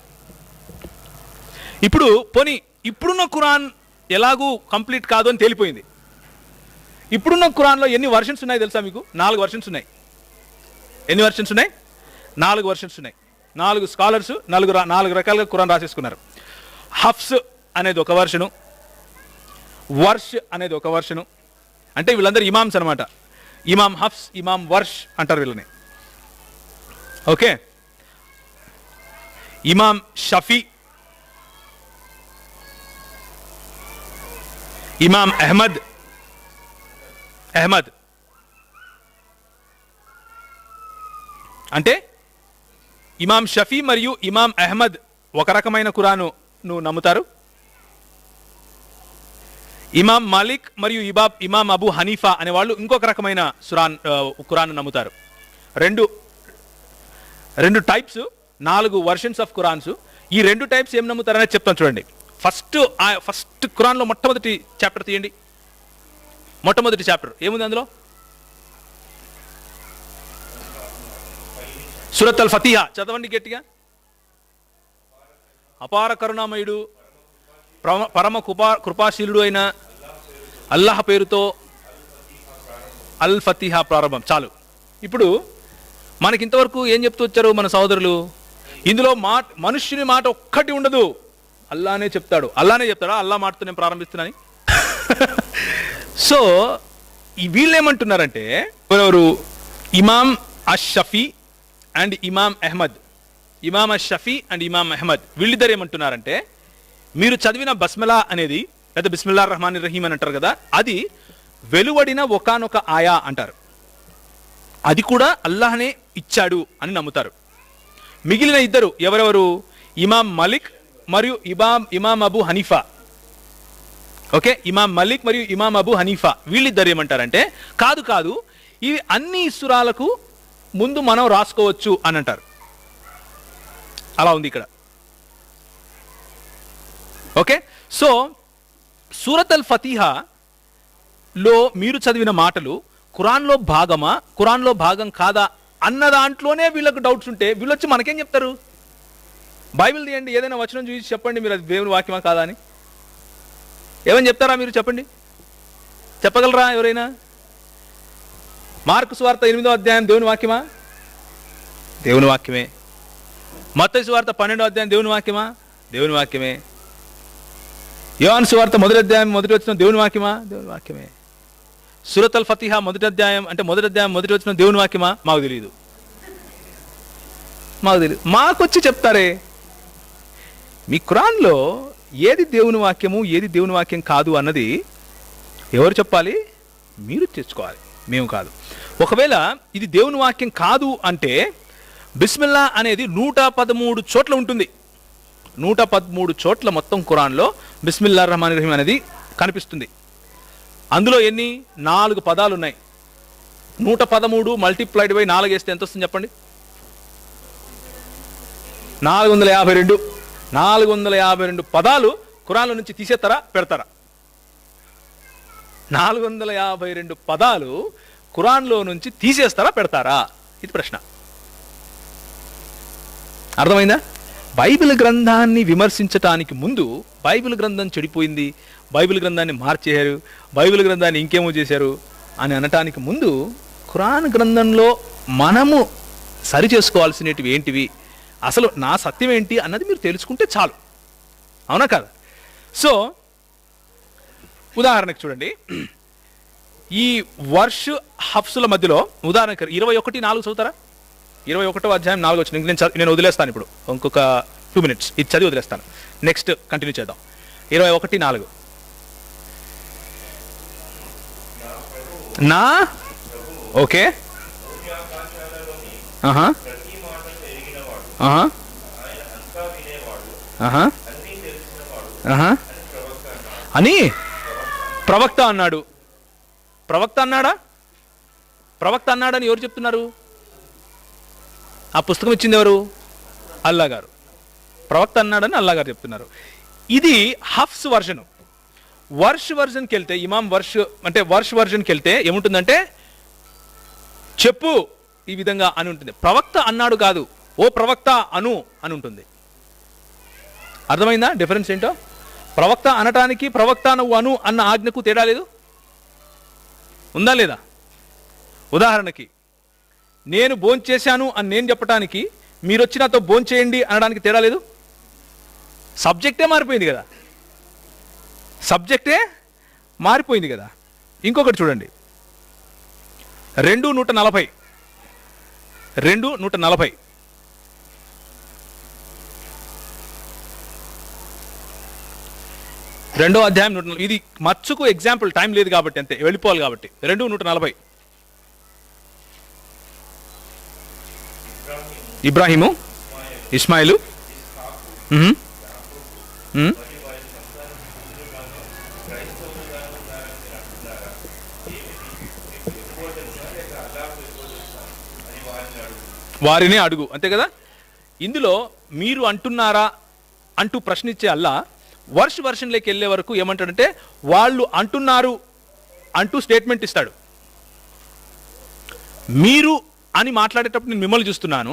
ఇప్పుడు పోనీ ఇప్పుడున్న ఖురాన్ ఎలాగూ కంప్లీట్ కాదు అని తేలిపోయింది. ఇప్పుడున్న ఖురాన్లో ఎన్ని వర్షన్స్ ఉన్నాయి తెలుసా మీకు? 4 వర్షన్స్ ఉన్నాయి. ఎన్ని వర్షన్స్ ఉన్నాయి? 4 వర్షన్స్ ఉన్నాయి. 4 స్కాలర్స్ 4 రకాలుగా ఖురాన్ రాసేసుకున్నారు. హఫ్స్ అనేది ఒక వర్షను, వర్ష్ అనేది ఒక వర్షను. అంటే వీళ్ళందరూ ఇమామ్స్ అనమాట. ఇమాం హఫ్స్, ఇమాం వర్ష్ అంటారు వీళ్ళని. ఓకే, ఇమాం షఫీ, ఇమాం అహ్మద్ అంటే ఇమాం షఫీ మరియు ఇమాం అహ్మద్ ఒక రకమైన ఖురాను నమ్ముతారు. ఇమాం మాలిక్ మరియు ఇమాం అబూ హనీఫా అనేవాళ్ళు ఇంకొక రకమైన ఖురాన్ నమ్ముతారు. రెండు టైప్స్, 4 వర్షన్స్ ఆఫ్ ఖురాన్స్. ఈ 2 టైప్స్ ఏం నమ్ముతారనేది చెప్తాను చూడండి. ఫస్ట్ ఖురాన్లో మొట్టమొదటి చాప్టర్ తీయండి. మొట్టమొదటి చాప్టర్ ఏముంది అందులో? సూరత్ అల్ ఫతీహా చదవండి గట్టిగా. అపార కరుణామయుడు, పరమ కృపాశీలుడు అయిన అల్లాహ్ పేరుతో అల్ ఫతీహా ప్రారంభం. చాలు. ఇప్పుడు మనకి ఇంతవరకు ఏం చెప్తూ వచ్చారు మన సోదరులు? ఇందులో మనుష్యుని మాట ఒక్కటి ఉండదు, అల్లానే చెప్తాడు. చెప్తాడా? అల్లా మాటతో నేను ప్రారంభిస్తున్నాను. సో వీళ్ళు ఏమంటున్నారంటే, ఎవరెవరు? Imam Ash Shafi'i and Imam Ahmad. Imam Ash Shafi'i and Imam Ahmad వీళ్ళిద్దరు ఏమంటున్నారంటే, మీరు చదివిన బస్మిల్లా అనేది, లేదా బిస్మిల్లాహ్ రహమాన్ రహీం అని అంటారు కదా, అది వెలువడిన ఒకానొక ఆయా అంటారు. అది కూడా అల్లాహనే ఇచ్చాడు అని నమ్ముతారు. మిగిలిన ఇద్దరు ఎవరెవరు? ఇమాం మలిక్ మరియు ఇమాం అబూ హనీఫా. ఓకే, ఇమాం మలిక్ మరియు ఇమాం అబూ హనీఫా వీళ్ళిద్దరు ఏమంటారంటే, కాదు ఇవి అన్ని ఇస్సురాలకు ముందు మనం రాసుకోవచ్చు అని అంటారు. అలా ఉంది ఇక్కడ. ఓకే, సో సూరత్ అల్ ఫతీహాలో మీరు చదివిన మాటలు ఖురాన్లో భాగమా, ఖురాన్లో భాగం కాదా అన్న దాంట్లోనే వీళ్ళకు డౌట్స్ ఉంటే వీళ్ళు వచ్చి మనకేం చెప్తారు? బైబిల్ తీయండి, ఏదైనా వచనం చూసి చెప్పండి మీరు అది దేవుని వాక్యమా కాదా అని. ఏమని చెప్తారా మీరు? చెప్పండి, చెప్పగలరా ఎవరైనా? మార్కు సువార్త 8వ అధ్యాయం దేవుని వాక్యమా? దేవుని వాక్యమే. మత్తయి సువార్త 12వ అధ్యాయం దేవుని వాక్యమా? దేవుని వాక్యమే. యోహాను సువార్త 1వ అధ్యాయం మొదటి వచనం దేవుని వాక్యమా? దేవుని వాక్యమే. సూరత్ అల్ ఫతీహా మొదటి అధ్యాయం మొదటి వచనం దేవుని వాక్యమా? మాకు తెలియదు. మాకొచ్చి చెప్తారే. మీ ఖురాన్లో ఏది దేవుని వాక్యము, ఏది దేవుని వాక్యం కాదు అన్నది ఎవరు చెప్పాలి? మీరు తెచ్చుకోవాలి, మేము కాదు. ఒకవేళ ఇది దేవుని వాక్యం కాదు అంటే బిస్మిల్లా అనేది 113 చోట్ల ఉంటుంది. 113 చోట్ల మొత్తం ఖురాన్లో బిస్మిల్లాహ్ రహమాన్ రహీం అనేది కనిపిస్తుంది. అందులో ఎన్ని? 4 పదాలు ఉన్నాయి. 113 మల్టిప్లైడ్ బై 4 వేస్తే ఎంత వస్తుంది చెప్పండి? 452. 452 పదాలు ఖురాన్లో నుంచి తీసేస్తారా, పెడతారా? 452 పదాలు ఖురాన్లో నుంచి తీసేస్తారా, పెడతారా? ఇది ప్రశ్న. అర్థమైందా? బైబిల్ గ్రంథాన్ని విమర్శించటానికి ముందు బైబిల్ గ్రంథం చెడిపోయింది, బైబిల్ గ్రంథాన్ని మార్చేశారు, బైబిల్ గ్రంథాన్ని ఇంకేమో చేశారు అని అనటానికి ముందు ఖురాన్ గ్రంథంలో మనము సరి చేసుకోవాల్సినవి ఏంటివి, అసలు నా సత్యం ఏంటి అన్నది మీరు తెలుసుకుంటే చాలు. అవునా కదా? సో ఉదాహరణకు చూడండి, ఈ వర్ష్ హఫ్సుల మధ్యలో ఉదాహరణకి 21:4 చదువుతారా? 21వ అధ్యాయం 4 వచ్చిన నేను వదిలేస్తాను ఇప్పుడు ఇంకొక 2 minutes ఇది చదివి వదిలేస్తాను. నెక్స్ట్ కంటిన్యూ చేద్దాం. 21:4 నా ఓకే అని ప్రవక్త అన్నాడు. ప్రవక్త అన్నాడా? ప్రవక్త అన్నాడని ఎవరు చెప్తున్నారు? ఆ పుస్తకం ఇచ్చింది ఎవరు? అల్లా గారు. ప్రవక్త అన్నాడని అల్లా గారు చెప్తున్నారు. ఇది హఫ్స్ వర్షన్. వర్ష్ వర్షన్కి వెళ్తే ఇమాం వర్ష్ అంటే వర్ష్ వర్షన్కి వెళ్తే ఏముంటుందంటే చెప్పు ఈ విధంగా అని ఉంటుంది. ప్రవక్త అన్నాడు కాదు, ఓ ప్రవక్త అను అని ఉంటుంది. అర్థమైందా డిఫరెన్స్ ఏంటో? ప్రవక్త అనటానికి ప్రవక్త నువ్వు అను అన్న ఆజ్ఞకు తేడా లేదు, ఉందా లేదా? ఉదాహరణకి నేను భోంచేశాను అని నేను చెప్పడానికి మీరు వచ్చి నాతో భోంచేయండి అనడానికి తేడా లేదు. సబ్జెక్టే మారిపోయింది కదా, సబ్జెక్టే మారిపోయింది కదా. ఇంకొకటి చూడండి, 2:140 2:140 2వ అధ్యాయం 140. ఇది మచ్చుకు ఎగ్జాంపుల్, టైం లేదు కాబట్టి అంతే, వెళ్ళిపోవాలి కాబట్టి. 2:140 ఇబ్రాహీము, ఇస్మాయిలు, వారిని అడుగు, అంతే కదా. ఇందులో మీరు అంటున్నారా అంటూ ప్రశ్నించే అల్లా వర్ష్ వర్షన్లోకి వెళ్ళే వరకు ఏమంటాడంటే వాళ్ళు అంటున్నారు అంటూ స్టేట్మెంట్ ఇస్తాడు. మీరు అని మాట్లాడేటప్పుడు నేను మిమ్మల్ని చూస్తున్నాను,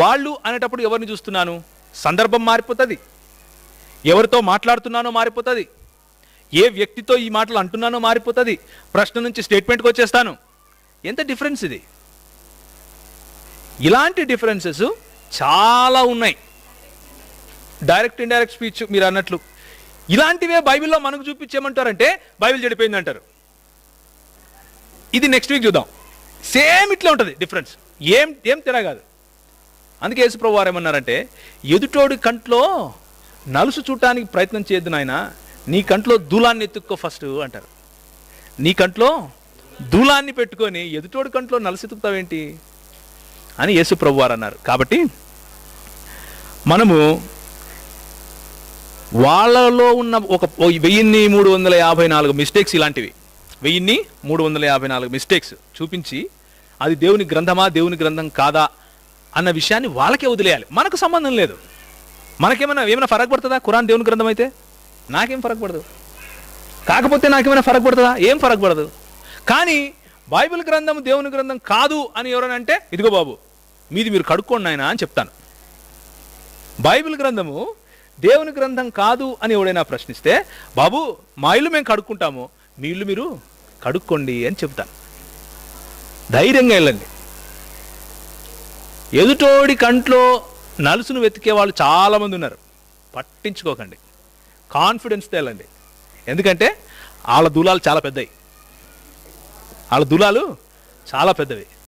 వాళ్ళు అనేటప్పుడు ఎవరిని చూస్తున్నాను? సందర్భం మారిపోతుంది, ఎవరితో మాట్లాడుతున్నానో మారిపోతుంది, ఏ వ్యక్తితో ఈ మాటలు అంటున్నానో మారిపోతుంది, ప్రశ్న నుంచి స్టేట్మెంట్కి వచ్చేస్తాను. ఎంత డిఫరెన్స్ ఇది! ఇలాంటి డిఫరెన్సెస్ చాలా ఉన్నాయి. డైరెక్ట్ ఇండైరెక్ట్ స్పీచ్ మీరు అన్నట్లు ఇలాంటివే బైబిల్లో మనకు చూపించేయమంటారంటే బైబిల్ చెడిపోయింది అంటారు. ఇది నెక్స్ట్ వీక్ చూద్దాం. సేమ్ ఇట్లా ఉంటుంది డిఫరెన్స్, ఏం తేడా కాదు. అందుకే యేసుప్రభువు వారు ఏమన్నారంటే ఎదుటోడి కంట్లో నలుసు చూడటానికి ప్రయత్నం చేయొద్దు నాయన, నీ కంట్లో దూలాన్ని ఎత్తుక్కో ఫస్ట్ అంటారు. నీ కంట్లో దూలాన్ని పెట్టుకొని ఎదుటోడి కంట్లో నలుసు ఎత్తుకుతావేంటి అని యేసుప్రభువు వారు అన్నారు. కాబట్టి మనము వాళ్ళలో ఉన్న ఒక 1354 మిస్టేక్స్, ఇలాంటివి 1354 మిస్టేక్స్ చూపించి అది దేవుని గ్రంథమా దేవుని గ్రంథం కాదా అన్న విషయాన్ని వాళ్ళకే వదిలేయాలి. మనకు సంబంధం లేదు. ఏమైనా ఫరక్ పడుతుందా? ఖురాన్ దేవుని గ్రంథం అయితే నాకేం ఫరక్ పడదు, కాకపోతే నాకేమైనా ఫరక్ పడుతుందా? ఏం ఫరక్ పడదు. కానీ బైబిల్ గ్రంథం దేవుని గ్రంథం కాదు అని ఎవరైనా అంటే ఇదిగో బాబు మీది మీరు కడుక్కోండి నాయనా అని చెప్తాను. బైబిల్ గ్రంథము దేవుని గ్రంథం కాదు అని ఎవడైనా ప్రశ్నిస్తే బాబు మా ఇల్లు మేము కడుక్కుంటాము, మీ ఇల్లు మీరు కడుక్కోండి అని చెప్తాను. ధైర్యంగా వెళ్ళండి. ఎదుటోడి కంట్లో నలుసును వెతికే వాళ్ళు చాలామంది ఉన్నారు, పట్టించుకోకండి. కాన్ఫిడెన్స్తో వెళ్ళండి. ఎందుకంటే వాళ్ళ దూలాలు చాలా పెద్దవి, వాళ్ళ దూలాలు చాలా పెద్దవి.